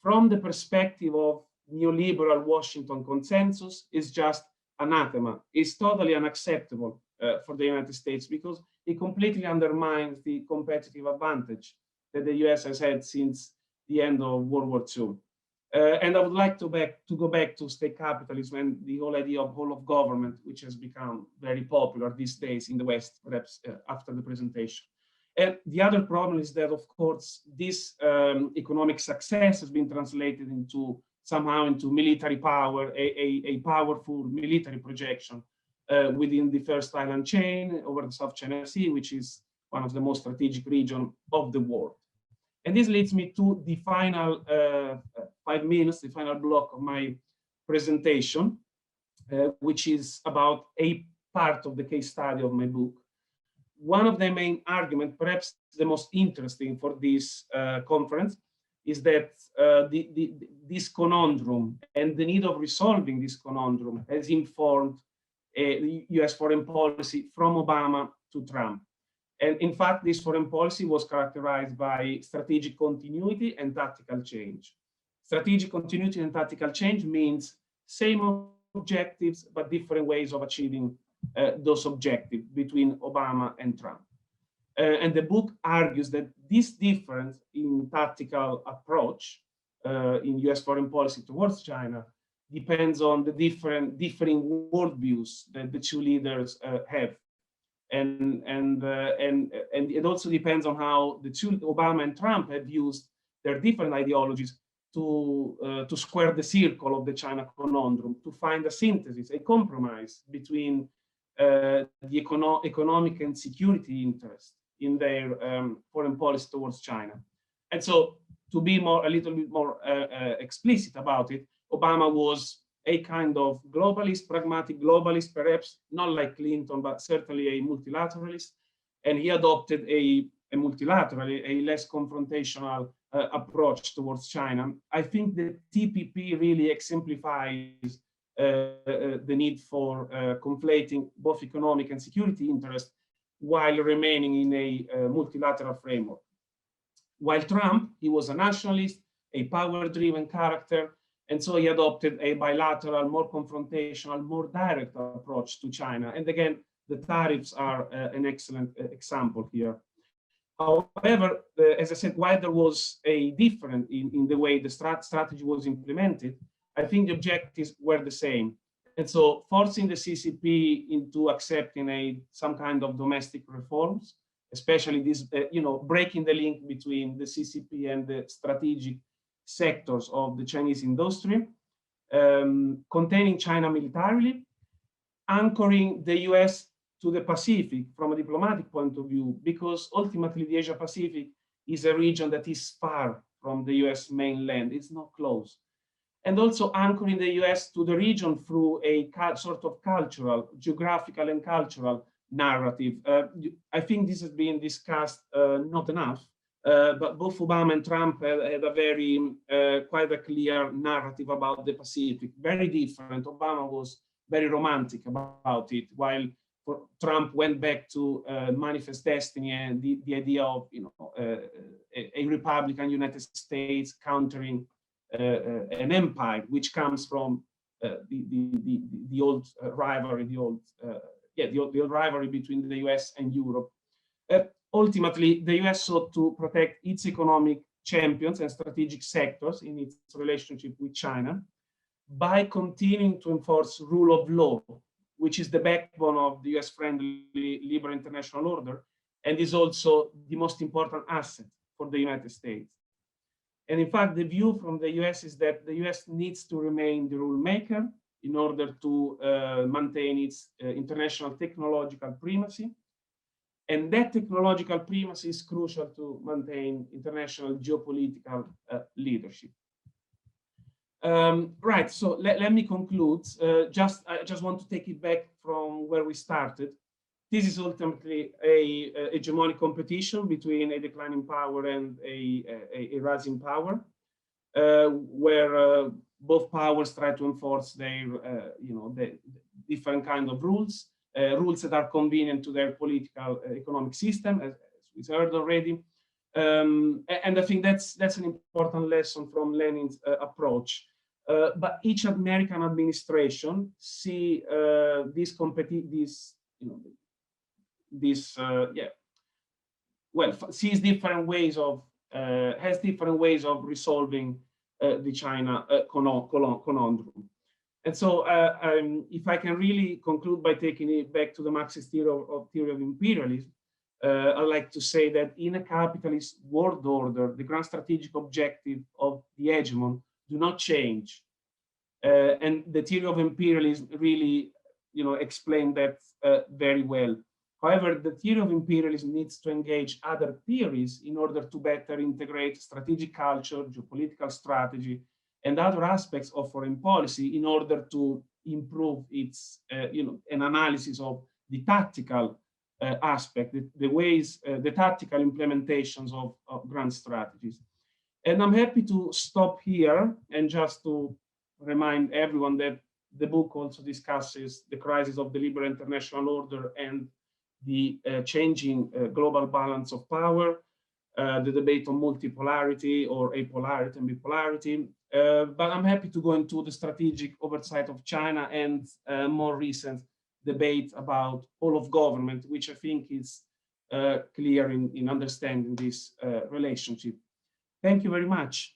from the perspective of neoliberal Washington consensus, is just anathema. It's totally unacceptable for the United States, because it completely undermines the competitive advantage that the US has had since the end of World War II. And I would like to go back to state capitalism and the whole idea of whole of government, which has become very popular these days in the West, perhaps after the presentation. And the other problem is that, of course, this economic success has been translated into somehow into military power, a powerful military projection within the first island chain over the South China Sea, which is one of the most strategic regions of the world. And this leads me to the final 5 minutes, the final block of my presentation, which is about a part of the case study of my book. One of the main arguments, perhaps the most interesting for this conference, is that this conundrum and the need of resolving this conundrum has informed US foreign policy from Obama to Trump. And in fact, this foreign policy was characterized by strategic continuity and tactical change. Strategic continuity and tactical change means same objectives, but different ways of achieving those objectives between Obama and Trump. And the book argues that this difference in tactical approach in US foreign policy towards China depends on the differing worldviews that the two leaders have. And it also depends on how the two, Obama and Trump, have used their different ideologies to square the circle of the China conundrum, to find a synthesis, a compromise between the economic and security interests in their foreign policy towards China. And so, to be a little bit more explicit about it, Obama was a kind of globalist, pragmatic globalist, perhaps not like Clinton, but certainly a multilateralist. And he adopted a multilateral, a less confrontational approach towards China. I think the TPP really exemplifies the need for conflating both economic and security interests while remaining in a multilateral framework. While Trump, he was a nationalist, a power-driven character, and so he adopted a bilateral, more confrontational, more direct approach to China. And again, the tariffs are an excellent example here. However, as I said, while there was a difference in the way the strategy was implemented, I think the objectives were the same. And so forcing the CCP into accepting some kind of domestic reforms, especially this, breaking the link between the CCP and the strategic sectors of the Chinese industry, containing China militarily, anchoring the US to the Pacific from a diplomatic point of view, because ultimately the Asia Pacific is a region that is far from the US mainland, it's not close. And also anchoring the US to the region through a sort of cultural, geographical and cultural narrative. I think this has been discussed not enough, but both Obama and Trump had a very, quite a clear narrative about the Pacific, very different. Obama was very romantic about it, while Trump went back to manifest destiny and the idea of a Republican United States countering an empire, which comes from the old rivalry, the old rivalry between the US and Europe. Ultimately, the US sought to protect its economic champions and strategic sectors in its relationship with China by continuing to enforce rule of law, which is the backbone of the US-friendly liberal international order, and is also the most important asset for the United States. And in fact, the view from the US is that the US needs to remain the rule maker in order to maintain its international technological primacy. And that technological primacy is crucial to maintain international geopolitical leadership. Right, so let me conclude. I just want to take it back from where we started. This is ultimately a hegemonic competition between a declining power and a rising power, where both powers try to enforce their, the different kind of rules, rules that are convenient to their political economic system, as we heard already. And I think that's an important lesson from Lenin's approach. But each American administration see sees different ways of has different ways of resolving the China conundrum. And so if I can really conclude by taking it back to the Marxist theory of imperialism, I like to say that in a capitalist world order, the grand strategic objective of the hegemon do not change. And the theory of imperialism really, explain that very well. However, the theory of imperialism needs to engage other theories in order to better integrate strategic culture, geopolitical strategy, and other aspects of foreign policy in order to improve its, an analysis of the tactical aspect, the ways, the tactical implementations of grand strategies. And I'm happy to stop here and just to remind everyone that the book also discusses the crisis of the liberal international order and the changing global balance of power, the debate on multipolarity or apolarity and bipolarity. But I'm happy to go into the strategic oversight of China and more recent debate about all of government, which I think is clear in understanding this relationship. Thank you very much.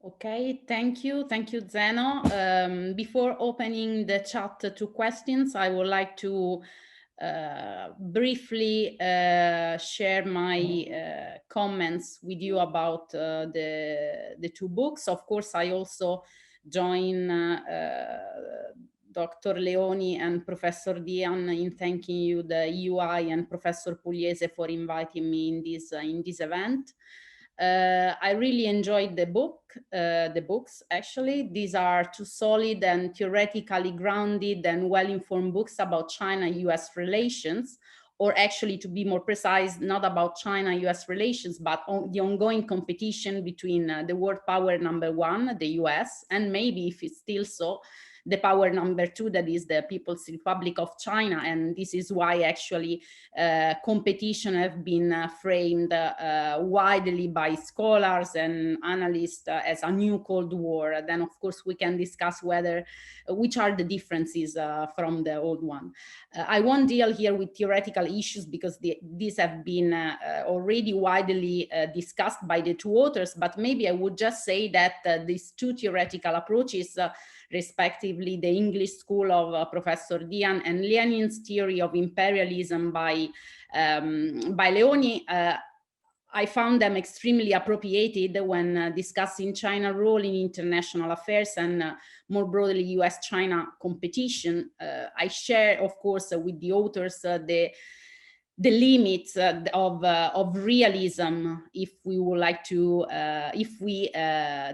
Okay, thank you, Zeno. Before opening the chat to questions, I would like to briefly share my comments with you about the two books. Of course, I also join Dr. Leoni and Professor Dian in thanking you, the UI, and Professor Pugliese for inviting me in this event. I really enjoyed the books, actually. These are two solid and theoretically grounded and well-informed books about China-US relations, or actually, to be more precise, not about China-US relations, but on the ongoing competition between the world power number one, the US, and maybe, if it's still so, the power number two, that is the People's Republic of China. And this is why actually competition have been framed widely by scholars and analysts as a new Cold War. Then of course we can discuss which are the differences from the old one. I won't deal here with theoretical issues because these have been already widely discussed by the two authors, but maybe I would just say that these two theoretical approaches, respectively the English school of Professor Dian and Lenin's theory of imperialism by Leoni, I found them extremely appropriated when discussing China's role in international affairs and more broadly US-China competition. I share, of course, with the authors the limits of realism, if we would like to, if we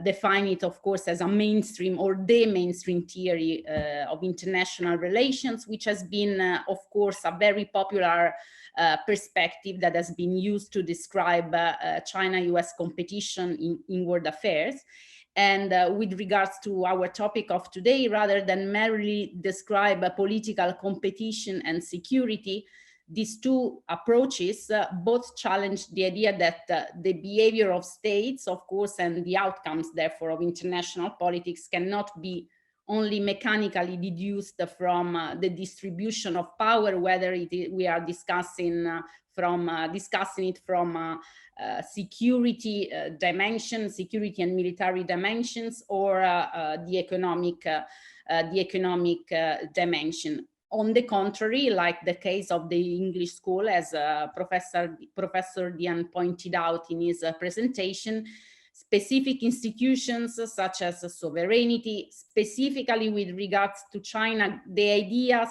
define it, of course, as a mainstream or the mainstream theory of international relations, which has been, of course, a very popular perspective that has been used to describe China-US competition in world affairs. And with regards to our topic of today, rather than merely describe a political competition and security, these two approaches both challenge the idea that the behavior of states, of course, and the outcomes, therefore, of international politics cannot be only mechanically deduced from the distribution of power, whether we are discussing it from security dimension, security and military dimensions, or the economic dimension. On the contrary, like the case of the English school, as Professor Dian pointed out in his presentation, specific institutions such as sovereignty, specifically with regards to China, the ideas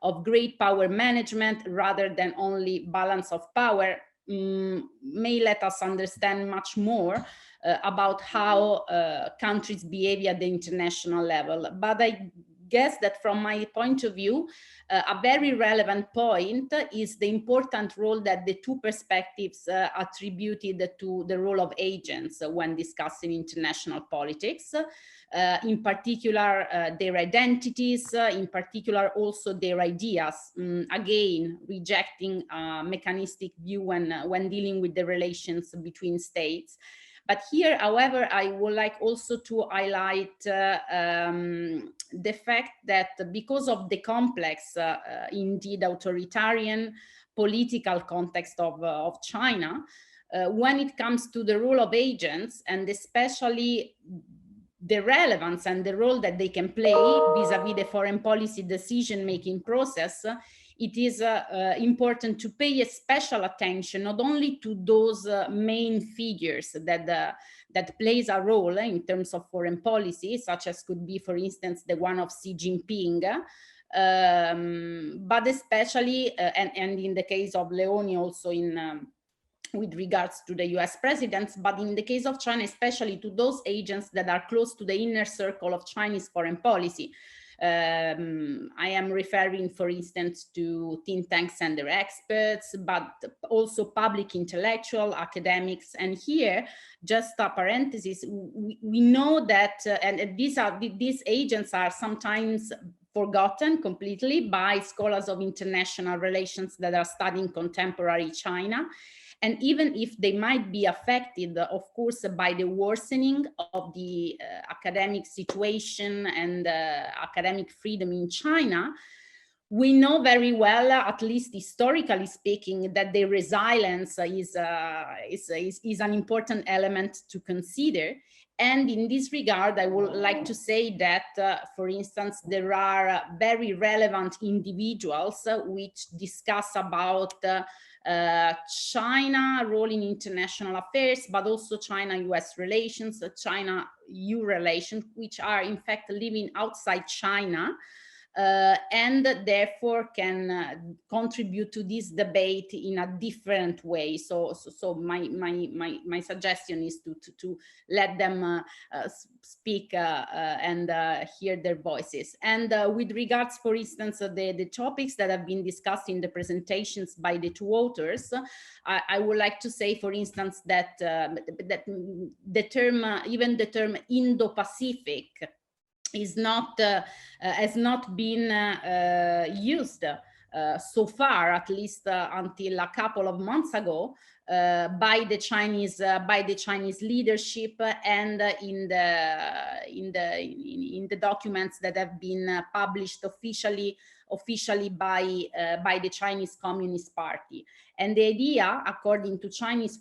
of great power management rather than only balance of power may let us understand much more about how countries behave at the international level. But I guess that from my point of view, a very relevant point is the important role that the two perspectives attributed to the role of agents when discussing international politics. In particular, their identities, in particular also their ideas, again, rejecting a mechanistic view when dealing with the relations between states. But here, however, I would like also to highlight the fact that because of the complex, indeed authoritarian political context of China, when it comes to the role of agents, and especially the relevance and the role that they can play vis-a-vis the foreign policy decision-making process, it is important to pay a special attention not only to those main figures that plays a role in terms of foreign policy, such as could be, for instance, the one of Xi Jinping, but especially, and in the case of Leoni also with regards to the US presidents, but in the case of China, especially to those agents that are close to the inner circle of Chinese foreign policy. I am referring, for instance, to think tanks and their experts, but also public intellectual academics. And here, just a parenthesis, we know that, and these agents are sometimes forgotten completely by scholars of international relations that are studying contemporary China. And even if they might be affected, of course, by the worsening of the academic situation and academic freedom in China, we know very well, at least historically speaking, that the resilience is an important element to consider. And in this regard, I would like to say that, for instance, there are very relevant individuals which discuss about China role in international affairs, but also China-US relations, China-EU relations, which are in fact living outside China, and therefore can contribute to this debate in a different way. So my suggestion is to let them speak and hear their voices. And with regards, for instance, the topics that have been discussed in the presentations by the two authors, I would like to say, for instance, that the term, even the term Indo-Pacific, is not has not been used so far, at least until a couple of months ago, by the Chinese leadership, and in the documents that have been published officially by the Chinese Communist Party. And the idea, according to Chinese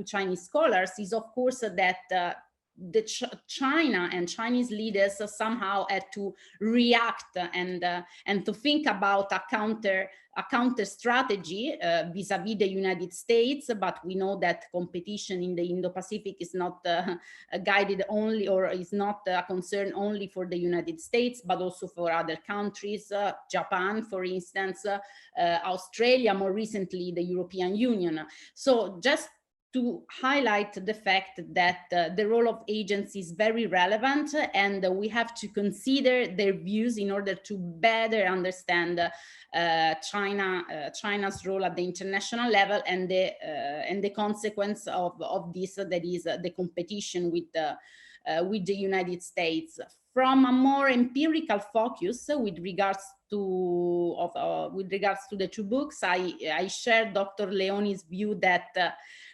Chinese scholars, is of course that China and Chinese leaders somehow had to react and to think about a counter strategy vis-a-vis the United States. But we know that competition in the Indo-Pacific is not guided only, or is not a concern only for the United States, but also for other countries, Japan, for instance, Australia, more recently the European Union. So just to highlight the fact that the role of agents is very relevant, and we have to consider their views in order to better understand China's role at the international level, and the consequence of this, that is the competition with the United States. From a more empirical focus with regards to the two books, I share Dr. Leoni's view that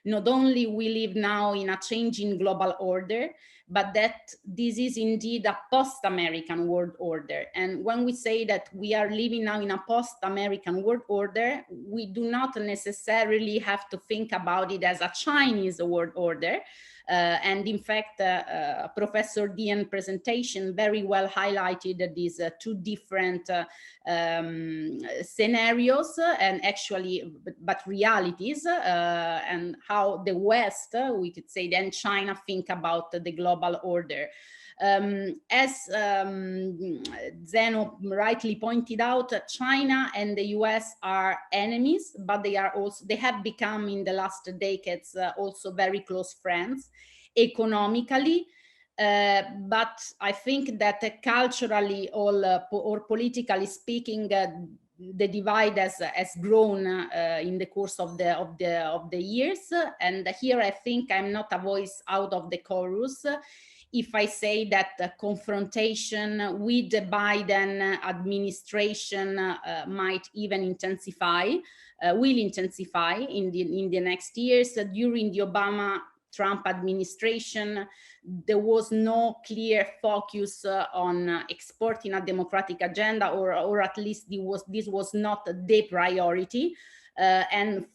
not only we live now in a changing global order, but that this is indeed a post-American world order. And when we say that we are living now in a post-American world order, we do not necessarily have to think about it as a Chinese world order. And in fact, Professor Dian's presentation very well highlighted these two different scenarios, and actually, but realities, and how the West, we could say, then China, think about the global order. As Zeno rightly pointed out, China and the US are enemies, but they have become in the last decades also very close friends economically. But I think that culturally or politically speaking, the divide has grown in the course of the years. And here I think I'm not a voice out of the chorus if I say that the confrontation with the Biden administration might even will intensify in the next years. During the Obama-Trump administration, there was no clear focus on exporting a democratic agenda, or at least this was not the priority. And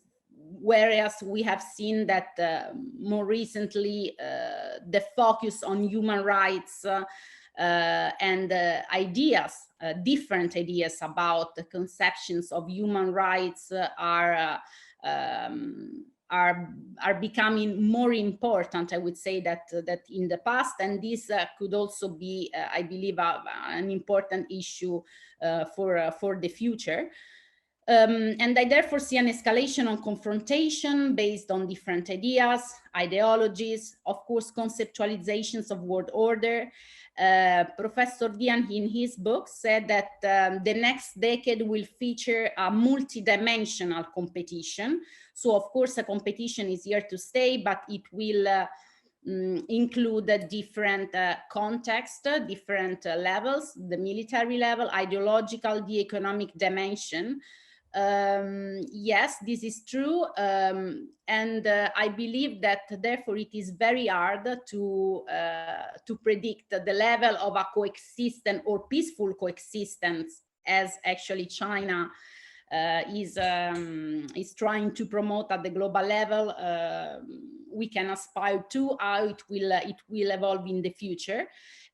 whereas we have seen that more recently the focus on human rights and ideas, different ideas about the conceptions of human rights are becoming more important, I would say, that in the past, and this could also be, I believe, an important issue for the future. And I therefore see an escalation on confrontation based on different ideas, ideologies, of course, conceptualizations of world order. Professor Dian, in his book, said that the next decade will feature a multidimensional competition. So, of course, a competition is here to stay, but it will include a different context, different levels, the military level, ideological, the economic dimension. Yes, this is true, and I believe that therefore it is very hard to predict the level of a coexistent or peaceful coexistence, as actually China is trying to promote at the global level. We can aspire to how it will evolve in the future.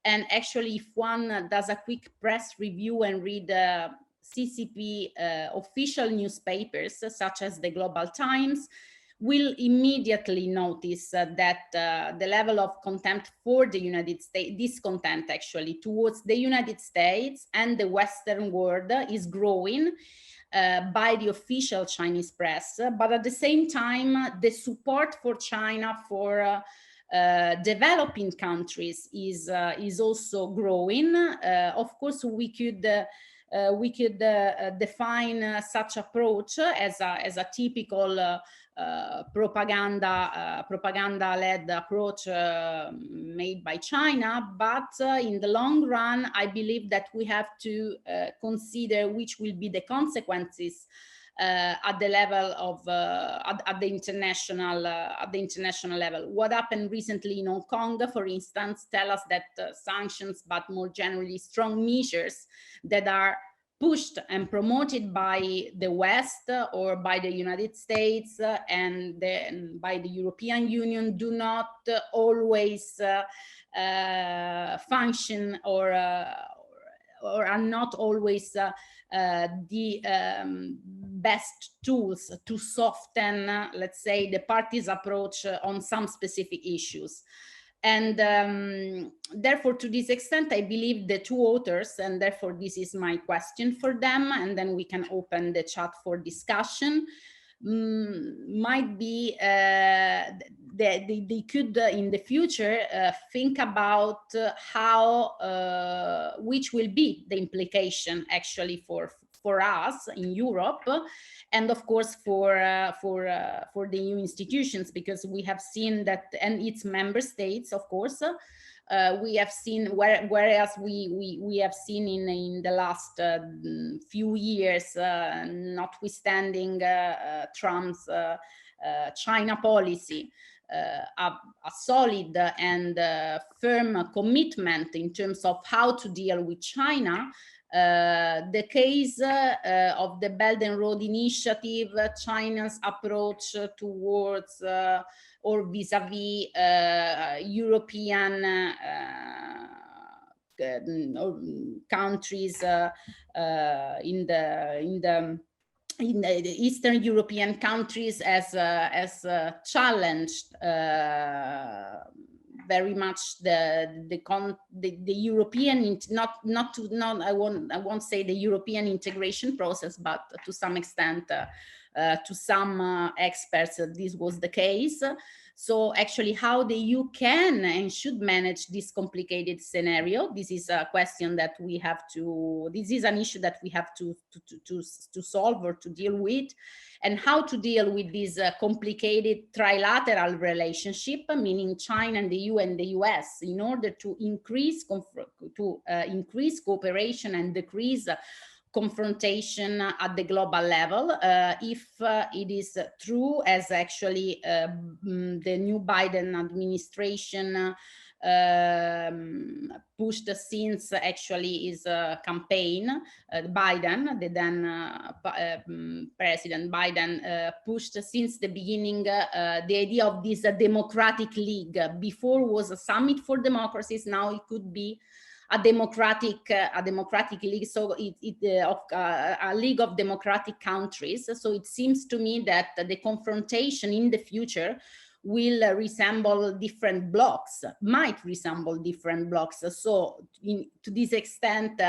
And actually, if one does a quick press review and read CCP official newspapers, such as the Global Times, will immediately notice that the level of contempt for the United States, discontent actually towards the United States and the Western world is growing by the official Chinese press. But at the same time, the support for China for developing countries is also growing. Of course, we could define such approach as a typical propaganda-led approach made by China, but in the long run, I believe that we have to consider which will be the consequences at the level of at the international level. What happened recently in Hong Kong, for instance, tell us that sanctions, but more generally strong measures that are pushed and promoted by the West or by the United States and by the European Union do not always function or are not always the best tools to soften, let's say, the parties' approach on some specific issues. And therefore, to this extent, I believe the two authors, and therefore this is my question for them, and then we can open the chat for discussion, might be they could in the future think about how which will be the implication actually for us in Europe, and of course for the EU institutions, because we have seen that, and its member states, of course, we have seen whereas we have seen in the last few years, notwithstanding Trump's China policy, a solid and firm commitment in terms of how to deal with China. The case of the Belt and Road Initiative, China's approach towards or vis-a-vis European countries in the Eastern European countries as challenged very much the European, I won't say the European integration process, but to some extent, to some experts, this was the case. So actually, how the EU can and should manage this complicated scenario, this is a question that we have to, this is an issue that we have to solve or to deal with, and how to deal with this complicated trilateral relationship, meaning China and the EU and the US, in order to increase cooperation and decrease confrontation at the global level, if it is true, as actually the new Biden administration pushed since actually his campaign. Biden, the then President Biden, pushed since the beginning the idea of this democratic league. Before was a summit for democracies, now it could be a democratic league, so a league of democratic countries. So it seems to me that the confrontation in the future will resemble different blocks, might resemble different blocks. So to this extent,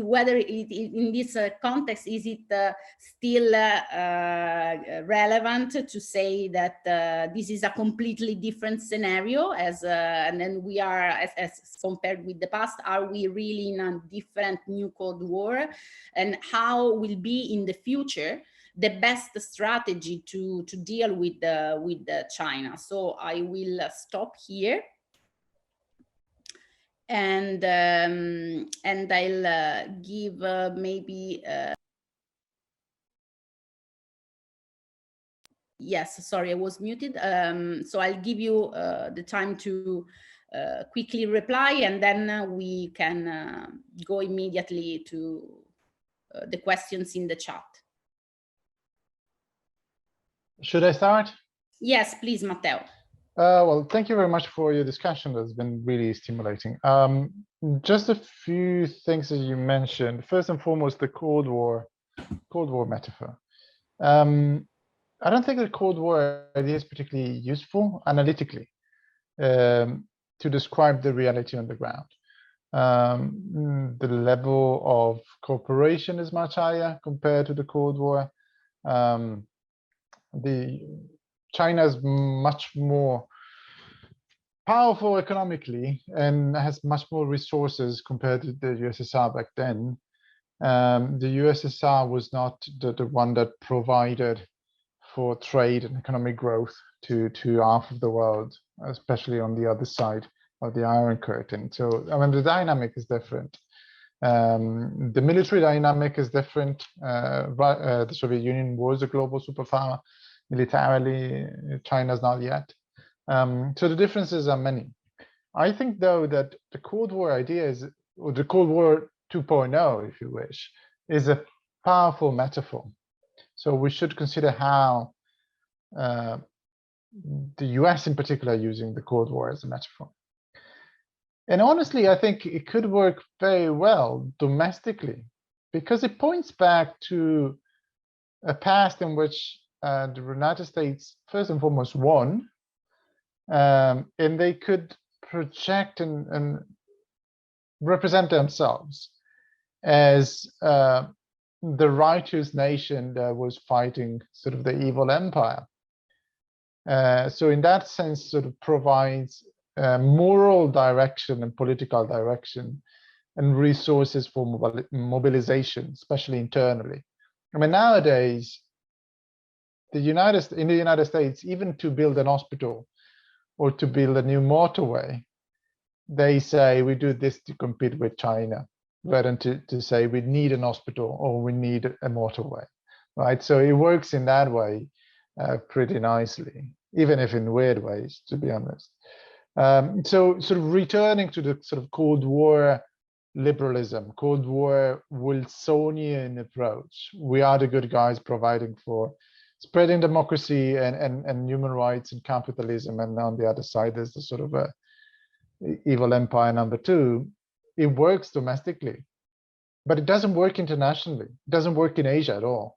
whether in this context, is it still relevant to say that this is a completely different scenario, and then we are, as compared with the past, are we really in a different new Cold War? And how will be in the future the best strategy to deal with China? So I will stop here, and I'll give maybe. Yes, sorry, I was muted. So I'll give you the time to quickly reply, and then we can go immediately to the questions in the chat. Should I start? Yes, please, Matteo. Well, thank you very much for your discussion. That's been really stimulating. Just a few things that you mentioned. First and foremost, the Cold War metaphor. I don't think the Cold War idea is particularly useful analytically to describe the reality on the ground. The level of cooperation is much higher compared to the Cold War. China is much more powerful economically and has much more resources compared to the USSR back then. The USSR was not the one that provided for trade and economic growth to half of the world, especially on the other side of the Iron Curtain. So I mean, the dynamic is different. The military dynamic is different. The Soviet Union was a global superpower militarily. China's not yet. So the differences are many. I think, though, that the Cold War idea is, or the Cold War 2.0, if you wish, is a powerful metaphor. So we should consider how the US in particular using the Cold War as a metaphor. And honestly, I think it could work very well domestically, because it points back to a past in which the United States, first and foremost, won, and they could project and represent themselves as the righteous nation that was fighting sort of the evil empire. So in that sense, sort of provides moral direction and political direction and resources for mobilization, especially internally. I mean, nowadays, in the United States, even to build an hospital or to build a new motorway, they say we do this to compete with China, rather than to say we need an hospital or we need a motorway, right? So it works in that way pretty nicely, even if in weird ways, to be honest. So sort of returning to the sort of Cold War liberalism, Cold War Wilsonian approach. We are the good guys providing for spreading democracy and human rights and capitalism, and on the other side there's the sort of a evil empire number two. It works domestically, but it doesn't work internationally. It doesn't work in Asia at all.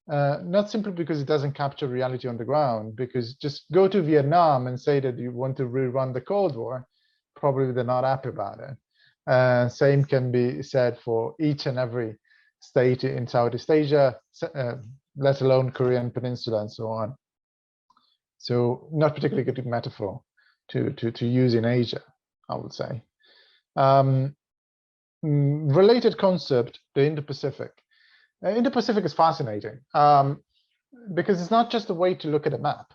Not simply because it doesn't capture reality on the ground, because just go to Vietnam and say that you want to rerun the Cold War, probably they're not happy about it. Same can be said for each and every state in Southeast Asia, let alone Korean Peninsula and so on. So not particularly good metaphor to use in Asia, I would say. Related concept, the Indo-Pacific. Indo-Pacific is fascinating because it's not just a way to look at a map.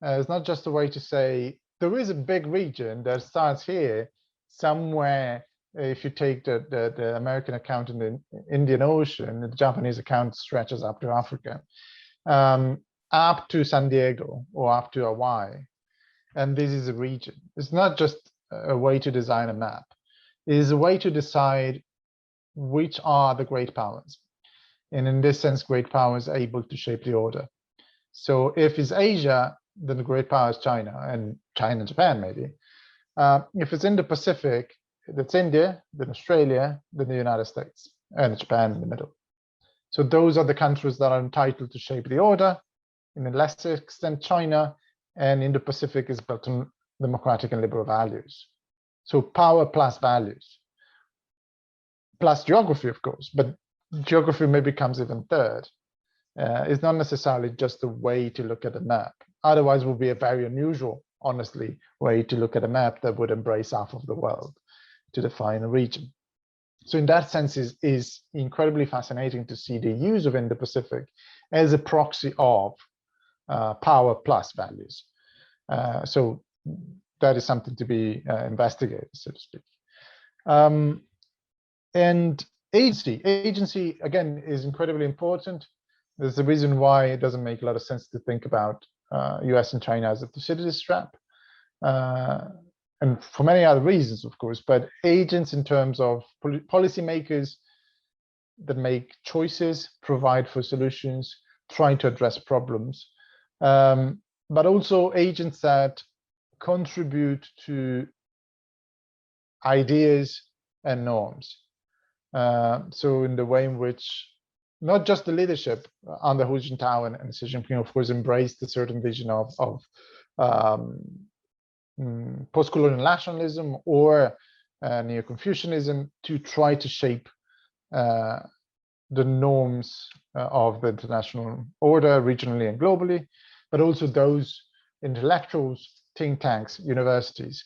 It's not just a way to say there is a big region that starts here somewhere. If you take the American account in the Indian Ocean, the Japanese account stretches up to Africa, up to San Diego or up to Hawaii. and this is a region. It's not just a way to design a map. It is a way to decide which are the great powers. And in this sense, great powers are able to shape the order. So if it's Asia, then the great power is China and Japan, maybe. If it's in the Pacific, that's India, then Australia, then the United States, and Japan in the middle. So those are the countries that are entitled to shape the order. In a lesser extent, China, and in the Pacific is built on democratic and liberal values. So power plus values, plus geography, of course, but geography maybe comes even third. It's not necessarily just a way to look at a map. Otherwise, it would be a very unusual, honestly, way to look at a map that would embrace half of the world to define a region. So in that sense, is incredibly fascinating to see the use of Indo-Pacific as a proxy of power plus values. So that is something to be investigated, so to speak. And agency, again, is incredibly important. There's a reason why it doesn't make a lot of sense to think about US and China as a Thucydides trap. And for many other reasons, of course, but agents in terms of policymakers that make choices, provide for solutions, trying to address problems, but also agents that contribute to ideas and norms. So in the way in which not just the leadership under Hu Jintao and Xi Jinping, of course, embraced a certain vision of post-colonial nationalism or neo-Confucianism to try to shape the norms of the international order regionally and globally, but also those intellectuals, think tanks, universities,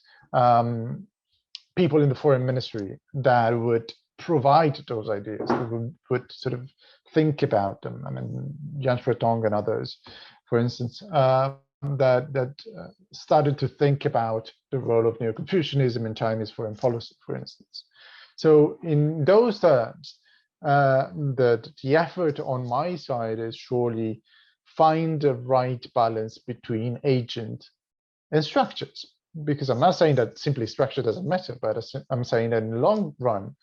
people in the foreign ministry that would provide those ideas, that would sort of think about them. I mean, Jan Fretong and others, for instance, that started to think about the role of neo-Confucianism in Chinese foreign policy, for instance. So in those terms, the effort on my side is surely find the right balance between agent and structures, because I'm not saying that simply structure doesn't matter, but I'm saying that in the long run,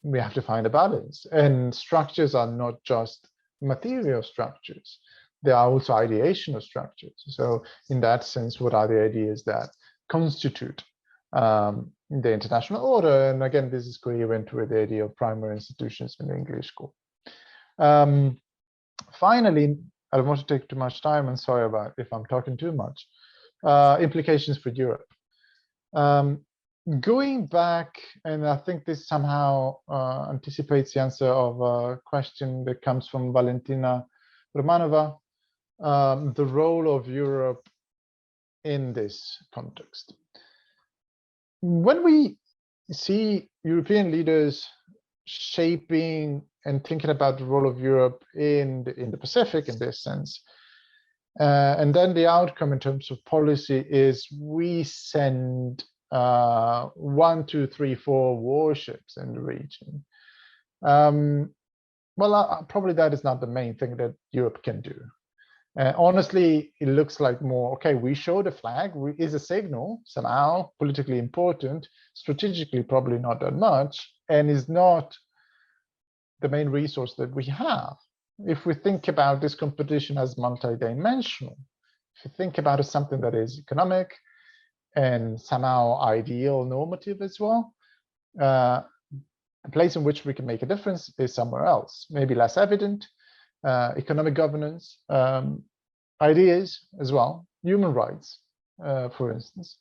we have to find a balance. And structures are not just material structures. There are also ideational structures. So in that sense, what are the ideas that constitute the international order? And again, this is coherent with the idea of primary institutions in the English school. Finally, I don't want to take too much time, and sorry about if I'm talking too much. Implications for Europe. Going back, and I think this somehow anticipates the answer of a question that comes from Valentina Romanova, the role of Europe in this context. When we see European leaders shaping and thinking about the role of Europe in the Pacific in this sense, and then the outcome in terms of policy is we send 1, 2, 3, 4 warships in the region. Well, probably that is not the main thing that Europe can do. Honestly, it looks like more, okay, we show the flag, is a signal, somehow politically important, strategically probably not that much, and is not the main resource that we have. If we think about this competition as multidimensional, if you think about it as something that is economic and somehow ideal, normative as well, the place in which we can make a difference is somewhere else, maybe less evident. Economic governance, ideas as well, human rights, for instance,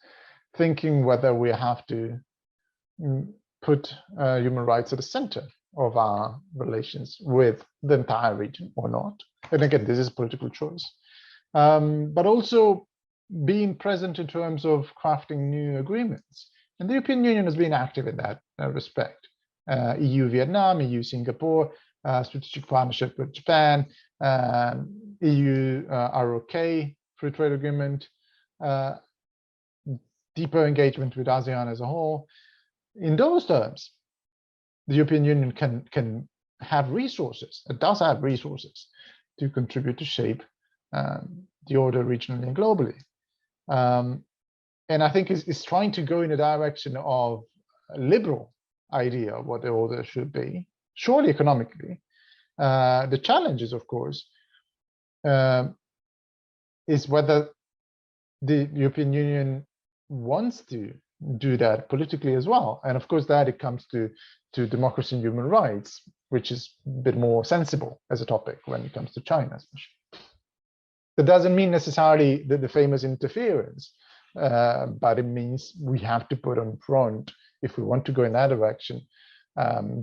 thinking whether we have to put human rights at the center of our relations with the entire region or not. And again, this is a political choice. But also being present in terms of crafting new agreements. And the European Union has been active in that respect. EU-Vietnam, EU-Singapore, strategic partnership with Japan, EU-ROK, free trade agreement, deeper engagement with ASEAN as a whole. In those terms, the European Union can have resources, it does have resources to contribute to shape the order regionally and globally. And I think it's trying to go in a direction of a liberal idea of what the order should be, surely economically. The challenge is, of course, is whether the European Union wants to do that politically as well. And of course, that it comes to democracy and human rights, which is a bit more sensible as a topic when it comes to China, especially. That doesn't mean necessarily the famous interference, but it means we have to put on front, if we want to go in that direction,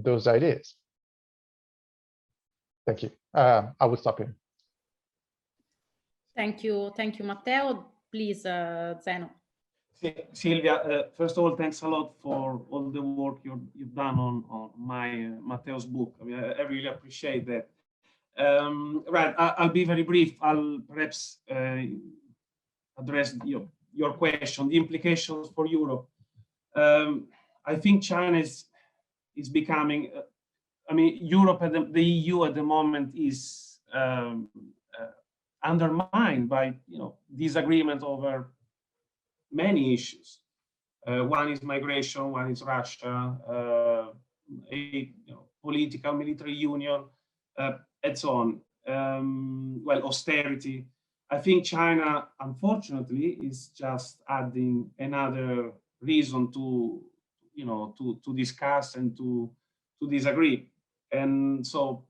those ideas. Thank you. I will stop here. Thank you, Matteo. Please, Zeno. Silvia, first of all, thanks a lot for all the work you've done on my Matteo's book. I mean, I really appreciate that. Right, I'll be very brief. I'll perhaps address your question, the implications for Europe. I think China is becoming, I mean, Europe and the EU at the moment is undermined by disagreement over many issues. One is migration, one is Russia, political military union, and so on. Well, austerity. I think China, unfortunately, is just adding another reason to discuss and to disagree. And so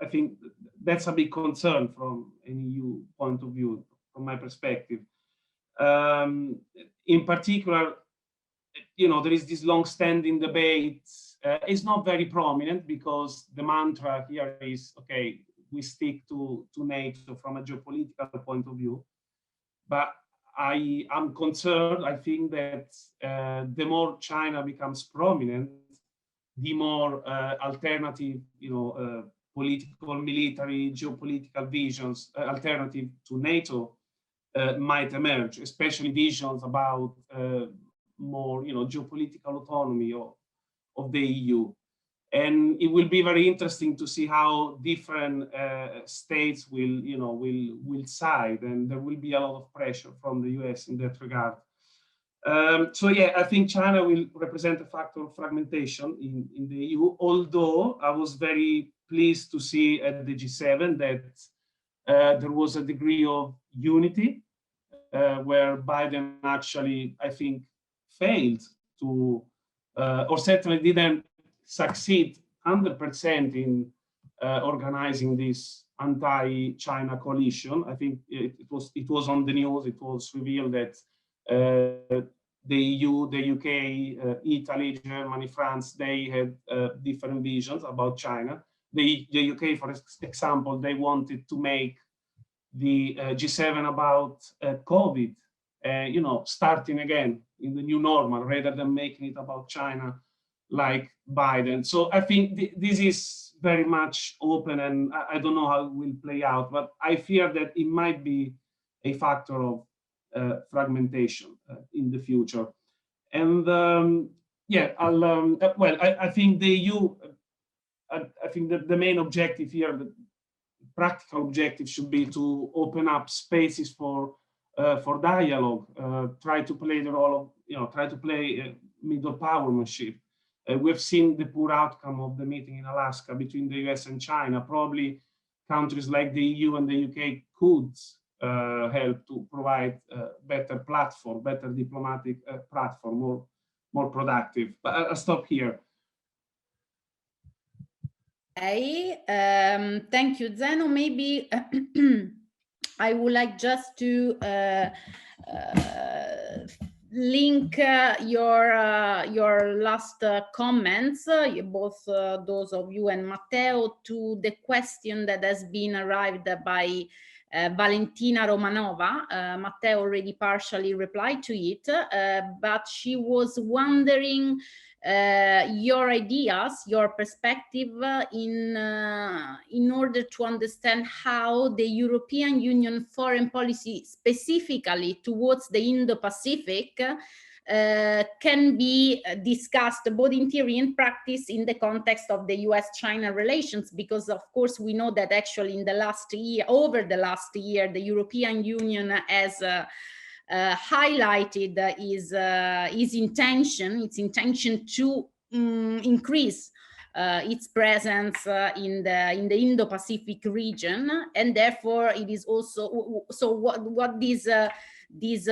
I think that's a big concern from an EU point of view, from my perspective. In particular, there is this long-standing debate. It's not very prominent because the mantra here is, okay, we stick to NATO from a geopolitical point of view. But I am concerned. I think that the more China becomes prominent, the more alternative, political, military, geopolitical visions, alternative to NATO, might emerge, especially visions about more, geopolitical autonomy of the EU. And it will be very interesting to see how different states will side, and there will be a lot of pressure from the US in that regard. So yeah, I think China will represent a factor of fragmentation in the EU, although I was very pleased to see at the G7 that there was a degree of unity, where Biden actually, I think, failed to, or certainly didn't succeed 100% in organizing this anti-China coalition. I think it was on the news. It was revealed that the EU, the UK, Italy, Germany, France, they had different visions about China. The UK, for example, they wanted to make the G7 about COVID, starting again in the new normal, rather than making it about China like Biden. So I think this is very much open, and I don't know how it will play out, but I fear that it might be a factor of fragmentation in the future. And yeah, I think the EU, I think that the main objective here, the practical objective, should be to open up spaces for dialogue, try to play the role of, try to play middle powermanship. We've seen the poor outcome of the meeting in Alaska between the US and China. Probably countries like the EU and the UK could help to provide a better platform, better diplomatic platform, more productive. But I'll stop here. Okay, thank you, Zeno. Maybe I would like just to link your last comments, both those of you and Matteo, to the question that has been arrived by Valentina Romanova. Matteo already partially replied to it, but she was wondering your ideas, your perspective in order to understand how the European Union foreign policy, specifically towards the Indo-Pacific, can be discussed both in theory and practice in the context of the US-China relations, because of course we know that actually in the last year, over the last year, the European Union has highlighted its intention to increase its presence in the Indo-Pacific region, and therefore it is also so. What this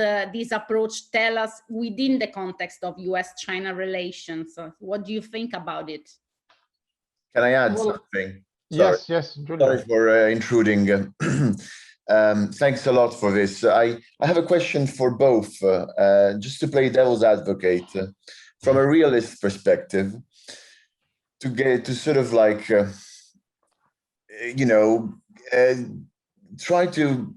approach tell us within the context of US-China relations? What do you think about it? Can I add something? Sorry. Yes, Julia. Sorry for intruding. Thanks a lot for this. I have a question for both, just to play devil's advocate from a realist perspective, to get to sort of like, try to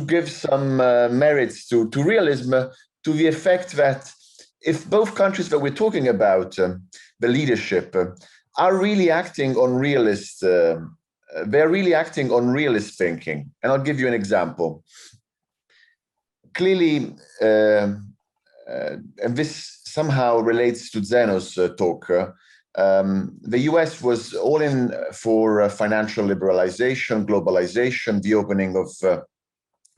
give some merits to realism, to the effect that if both countries that we're talking about, the leadership, are really acting on realist, they're really acting on realist thinking. And I'll give you an example. Clearly, and this somehow relates to Zeno's talk, the US was all in for financial liberalization, globalization, the opening of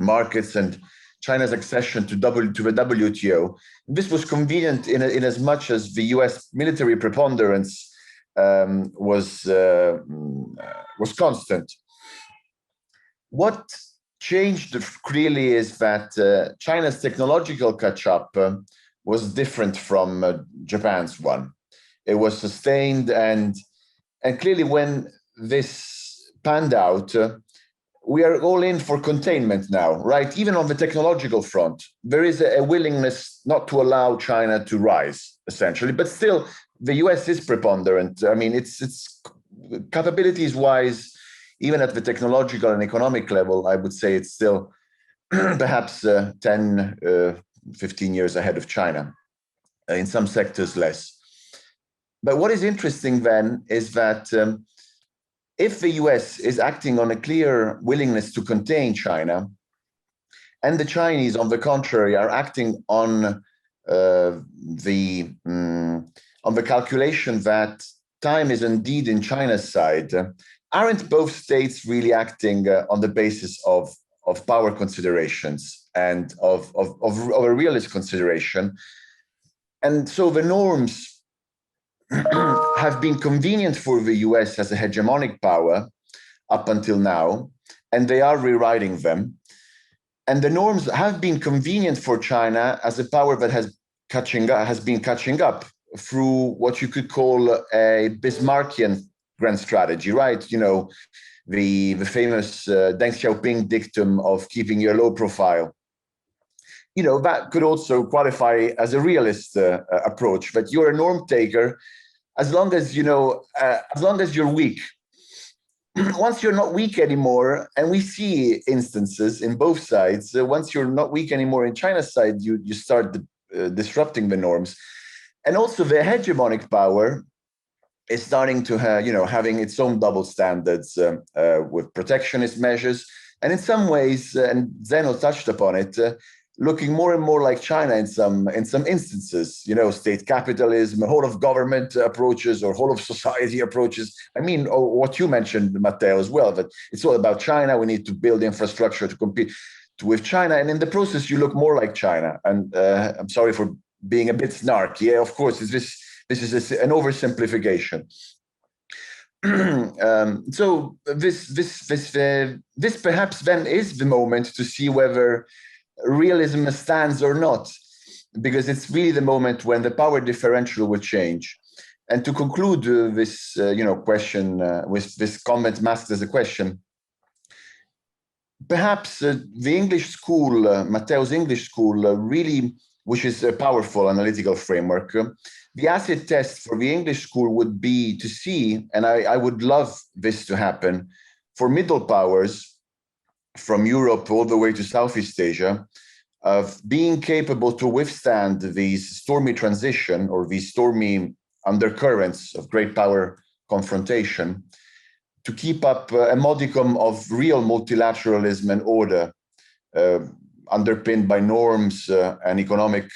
markets, and China's accession to the WTO. This was convenient in as much as the US military preponderance was constant. What changed clearly is that China's technological catch-up was different from Japan's one. It was sustained, and clearly when this panned out, we are all in for containment now, right? Even on the technological front, there is a willingness not to allow China to rise, essentially, but still the US is preponderant. I mean, it's capabilities-wise, even at the technological and economic level, I would say it's still perhaps 10, 15 years ahead of China, in some sectors less. But what is interesting then is that if the US is acting on a clear willingness to contain China, and the Chinese, on the contrary, are acting on the calculation that time is indeed in China's side, aren't both states really acting on the basis of power considerations and of a realist consideration? And so the norms have been convenient for the US as a hegemonic power up until now, and they are rewriting them. And the norms have been convenient for China as a power that has been catching up through what you could call a Bismarckian grand strategy, right? You know, the famous Deng Xiaoping dictum of keeping your low profile. You know, that could also qualify as a realist approach, that you're a norm taker as long as, you know, as long as you're weak. Once you're not weak anymore, and we see instances in both sides, once you're not weak anymore in China's side, you start disrupting the norms. And also the hegemonic power is starting to have, you know, having its own double standards with protectionist measures. And in some ways, and Zeno touched upon it, looking more and more like China in some instances, you know, state capitalism, whole of government approaches or whole of society approaches. I mean, what you mentioned, Matteo, as well, that it's all about China. We need to build infrastructure to compete with China. And in the process, you look more like China. And I'm sorry for being a bit snarky. Yeah, of course, this is an oversimplification. So this perhaps then is the moment to see whether realism stands or not, because it's really the moment when the power differential will change. And to conclude this, question with this comment masked as a question, perhaps the English school, Matteo's English school, really, which is a powerful analytical framework, the acid test for the English school would be to see, and I would love this to happen, for middle powers from Europe all the way to Southeast Asia, of being capable to withstand these stormy transition or these stormy undercurrents of great power confrontation, to keep up a modicum of real multilateralism and order, underpinned by norms and economic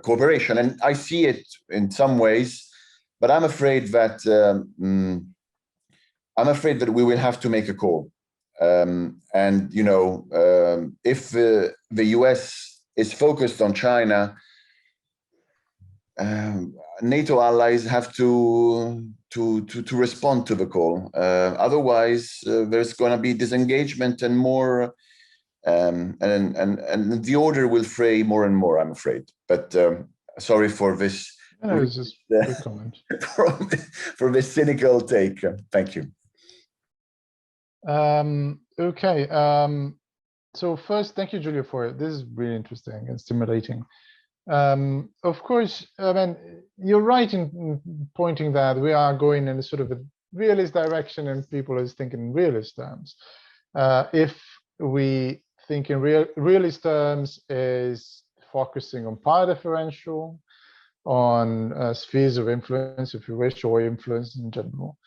cooperation. And I see it in some ways, but I'm afraid that we will have to make a call. And you know, if the US is focused on China, NATO allies have to respond to the call. Otherwise, there's going to be disengagement and more, and the order will fray more and more, I'm afraid. But sorry for this. No, it's just a comment. for this cynical take. Thank you. Okay. So first, thank you, Julia, for it. This is really interesting and stimulating. Of course, I mean, you're right in pointing that we are going in a sort of a realist direction and people are thinking in realist terms. If we think in realist terms is focusing on power differential, on spheres of influence, if you wish, or influence in general.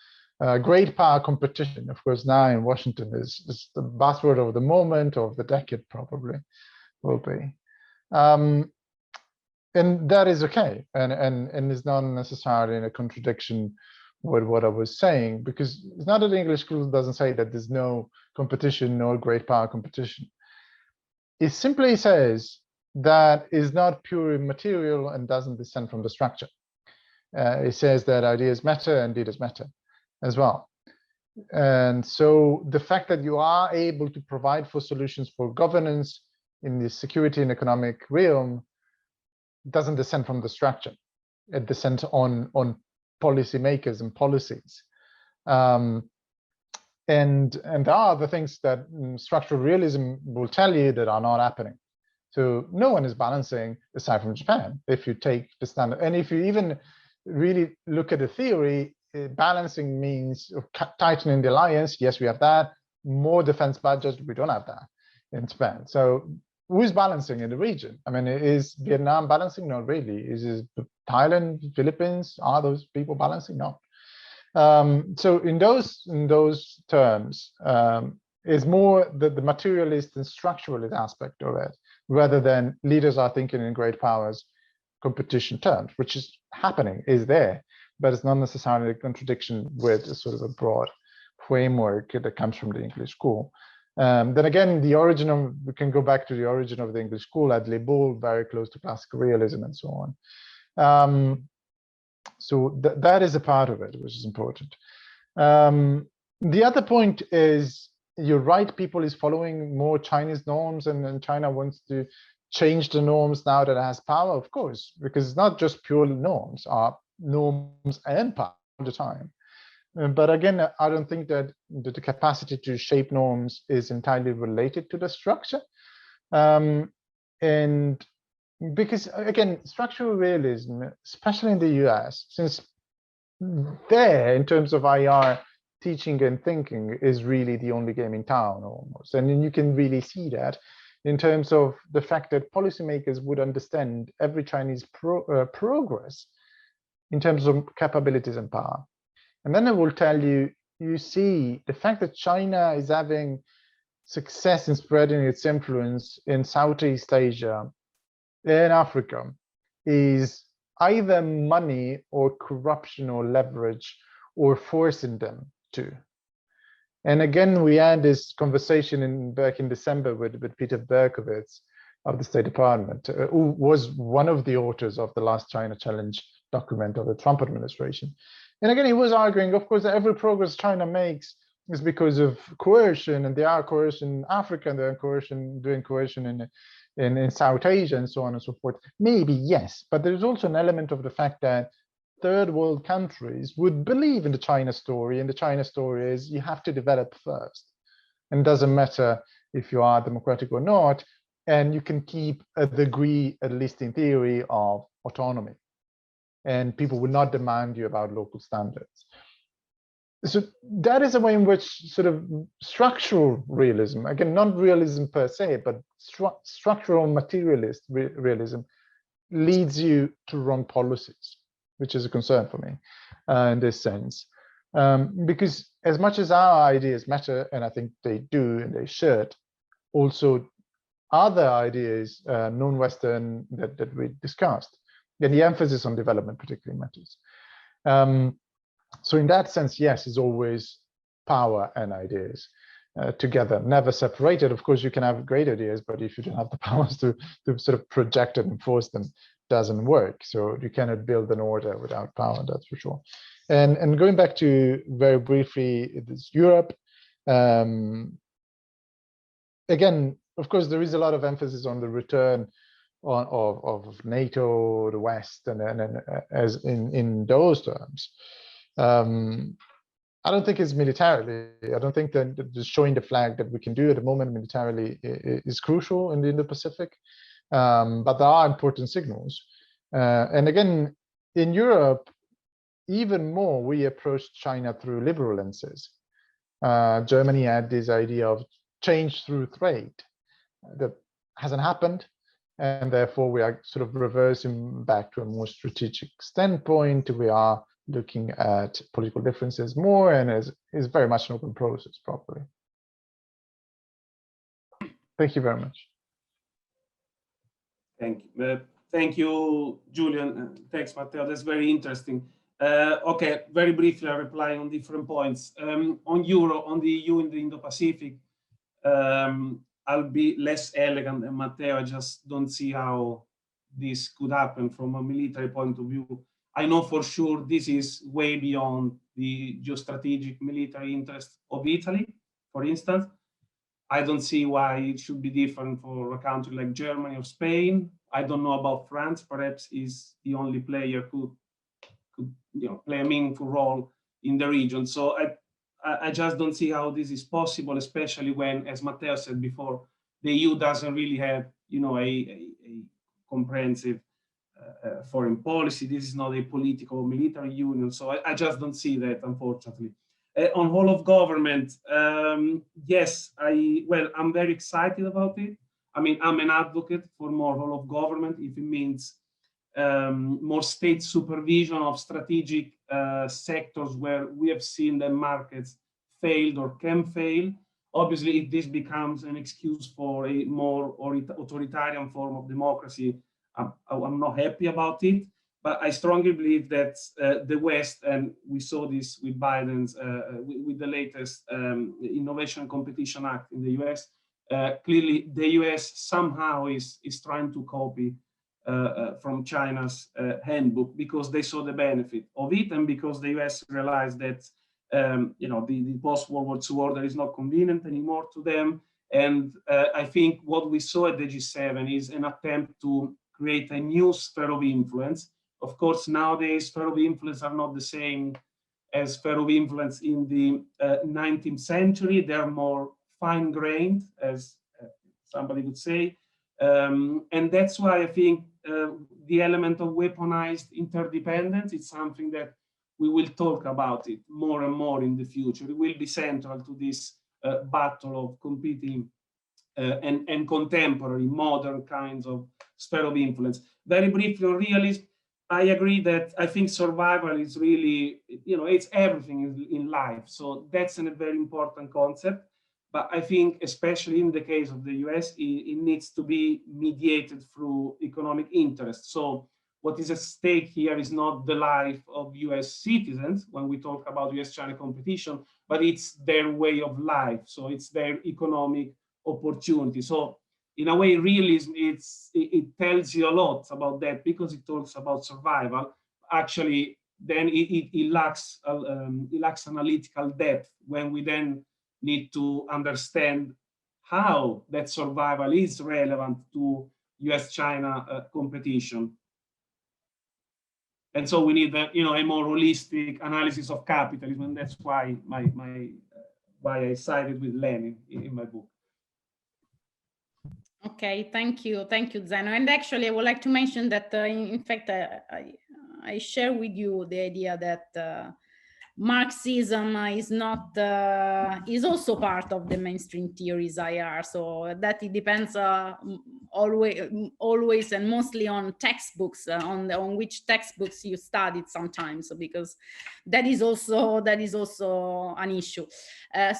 Great power competition, of course, now in Washington is the buzzword of the moment, of the decade, probably will be. And that is okay, and is not necessarily in a contradiction with what I was saying, because it's not that the English school doesn't say that there's no competition, no great power competition. It simply says that is not purely material and doesn't descend from the structure. It says that ideas matter and leaders matter as well. And so the fact that you are able to provide for solutions for governance in the security and economic realm doesn't descend from the structure. It descends on policymakers and policies. And there are other things that structural realism will tell you that are not happening. So no one is balancing aside from Japan. If you take the standard, and if you even really look at the theory, balancing means tightening the alliance. Yes, we have that. More defense budget, we don't have that in Japan. So who's balancing in the region? I mean, is Vietnam balancing? Not really. Is Thailand, Philippines, are those people balancing? No. So in those terms, is more the materialist and structuralist aspect of it, rather than leaders are thinking in great powers competition terms, which is happening, is there, but it's not necessarily a contradiction with a sort of a broad framework that comes from the English school. Then again, the origin of, we can go back to the origin of the English school at Les Boules, very close to classical realism and so on. So that is a part of it, which is important. The other point is, you're right, people is following more Chinese norms, and China wants to change the norms now that it has power, of course, because it's not just pure norms, are norms and power all the time. But again, I don't think that the capacity to shape norms is entirely related to the structure. And because, again, structural realism, especially in the US, since there, in terms of IR, teaching and thinking is really the only game in town almost. And then you can really see that in terms of the fact that policymakers would understand every Chinese progress in terms of capabilities and power. And then I will tell you, you see the fact that China is having success in spreading its influence in Southeast Asia, in Africa, is either money or corruption or leverage or forcing them to. And again, we had this conversation back in December with Peter Berkowitz of the State Department, who was one of the authors of the last China Challenge document of the Trump administration. And again, he was arguing, of course, that every progress China makes is because of coercion, and they are coercion in Africa, and they're doing coercion in South Asia, and so on and so forth. Maybe, yes, but there's also an element of the fact that third world countries would believe in the China story, and the China story is you have to develop first. And it doesn't matter if you are democratic or not, and you can keep a degree, at least in theory, of autonomy. And people will not demand you about local standards. So that is a way in which sort of structural realism, again, not realism per se, but structural materialist realism leads you to wrong policies, which is a concern for me in this sense. Because as much as our ideas matter, and I think they do and they should, also other ideas, non-Western, that we discussed, then the emphasis on development particularly matters. So in that sense, yes, it's always power and ideas together, never separated. Of course, you can have great ideas, but if you don't have the powers to sort of project and enforce them, it doesn't work. So you cannot build an order without power, that's for sure. And going back to very briefly, this Europe, again, of course, there is a lot of emphasis on the return of NATO, the West, and as in those terms. I don't think it's militarily. I don't think that just showing the flag that we can do at the moment militarily is crucial in the Indo-Pacific, but there are important signals. And again, in Europe, even more, we approach China through liberal lenses. Germany had this idea of change through trade. That hasn't happened, and therefore we are sort of reversing back to a more strategic standpoint. We are looking at political differences more, and is very much an open process properly. Thank you very much. Thank you, Julian. Thanks, Matteo. That's very interesting. Okay, very briefly, I reply on different points. On the EU in the Indo-Pacific, I'll be less elegant than Matteo. I just don't see how this could happen from a military point of view. I know for sure this is way beyond the geostrategic military interest of Italy, for instance. I don't see why it should be different for a country like Germany or Spain. I don't know about France. Perhaps is the only player who could play a meaningful role in the region. So I just don't see how this is possible, especially when, as Matteo said before, the EU doesn't really have a comprehensive foreign policy. This is not a political military union. So I just don't see that, unfortunately. On whole of government, yes, I'm very excited about it. I mean, I'm an advocate for more whole of government if it means more state supervision of strategic sectors where we have seen that markets failed or can fail. Obviously, if this becomes an excuse for a more authoritarian form of democracy, I'm not happy about it. But I strongly believe that the West, and we saw this with Biden's, with the latest Innovation and Competition Act in the US, clearly the US somehow is trying to copy from China's handbook because they saw the benefit of it, and because the US realized that the post-World War II order is not convenient anymore to them. And I think what we saw at the G7 is an attempt to create a new sphere of influence. Of course, nowadays, sphere of influence are not the same as sphere of influence in the 19th century. They're more fine-grained, as somebody would say. And that's why I think the element of weaponized interdependence is something that we will talk about it more and more in the future. It will be central to this battle of competing and contemporary modern kinds of sphere of influence. Very briefly on realism, I agree that I think survival is really, it's everything in life. So that's a very important concept. But I think, especially in the case of the US, it needs to be mediated through economic interest. So what is at stake here is not the life of US citizens when we talk about US-China competition, but it's their way of life. So it's their economic opportunity. So in a way, realism, it tells you a lot about that because it talks about survival. Actually, then it lacks analytical depth when we then need to understand how that survival is relevant to US-China competition. And so we need a more holistic analysis of capitalism, and that's why why I sided with Lenin in my book. Okay, thank you, Zeno. And actually, I would like to mention that, in fact, I share with you the idea that Marxism is not is also part of the mainstream theories IR, so that it depends always and mostly on textbooks, on which textbooks you studied sometimes, because that is also an issue.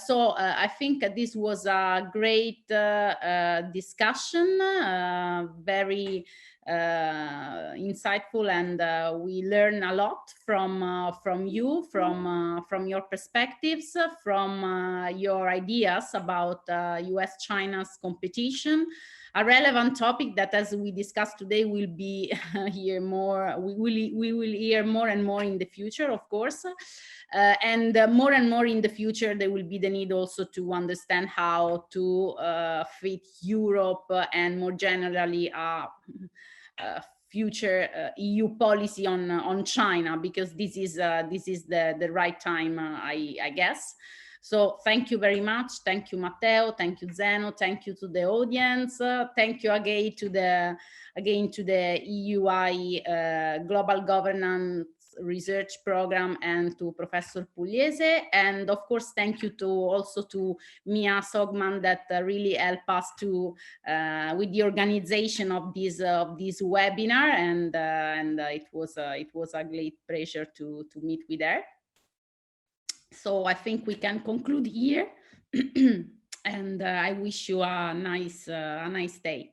So I think this was a great discussion, very insightful, and we learn a lot from you, from your perspectives, from your ideas about US-China's competition, a relevant topic that, as we discussed today, will be here more. We will hear more and more in the future, of course, and more and more in the future. There will be the need also to understand how to fit Europe and more generally future EU policy on China, because this is the right time, I guess. So thank you very much. Thank you, Matteo. Thank you, Zeno. Thank you to the audience. Thank you again to the EUI Global Governance Research Program and to Professor Pugliese, and of course thank you also to Mia Sogman that really helped us to with the organization of this webinar, and it was a great pleasure to meet with her. So I think we can conclude here, and I wish you a nice day.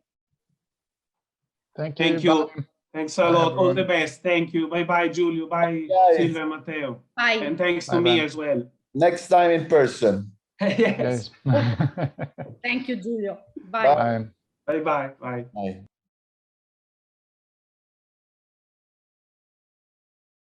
Thank you. Thank you. Bye. Thanks a Bye, lot. everyone. All the best. Thank you. Bye-bye, Giulio. Bye, Bye. Silvia, Matteo. Bye. And thanks to Bye-bye. me as well. Next time in person. Yes. Yes. Thank you, Giulio. Bye. Bye. Bye-bye. Bye. Bye.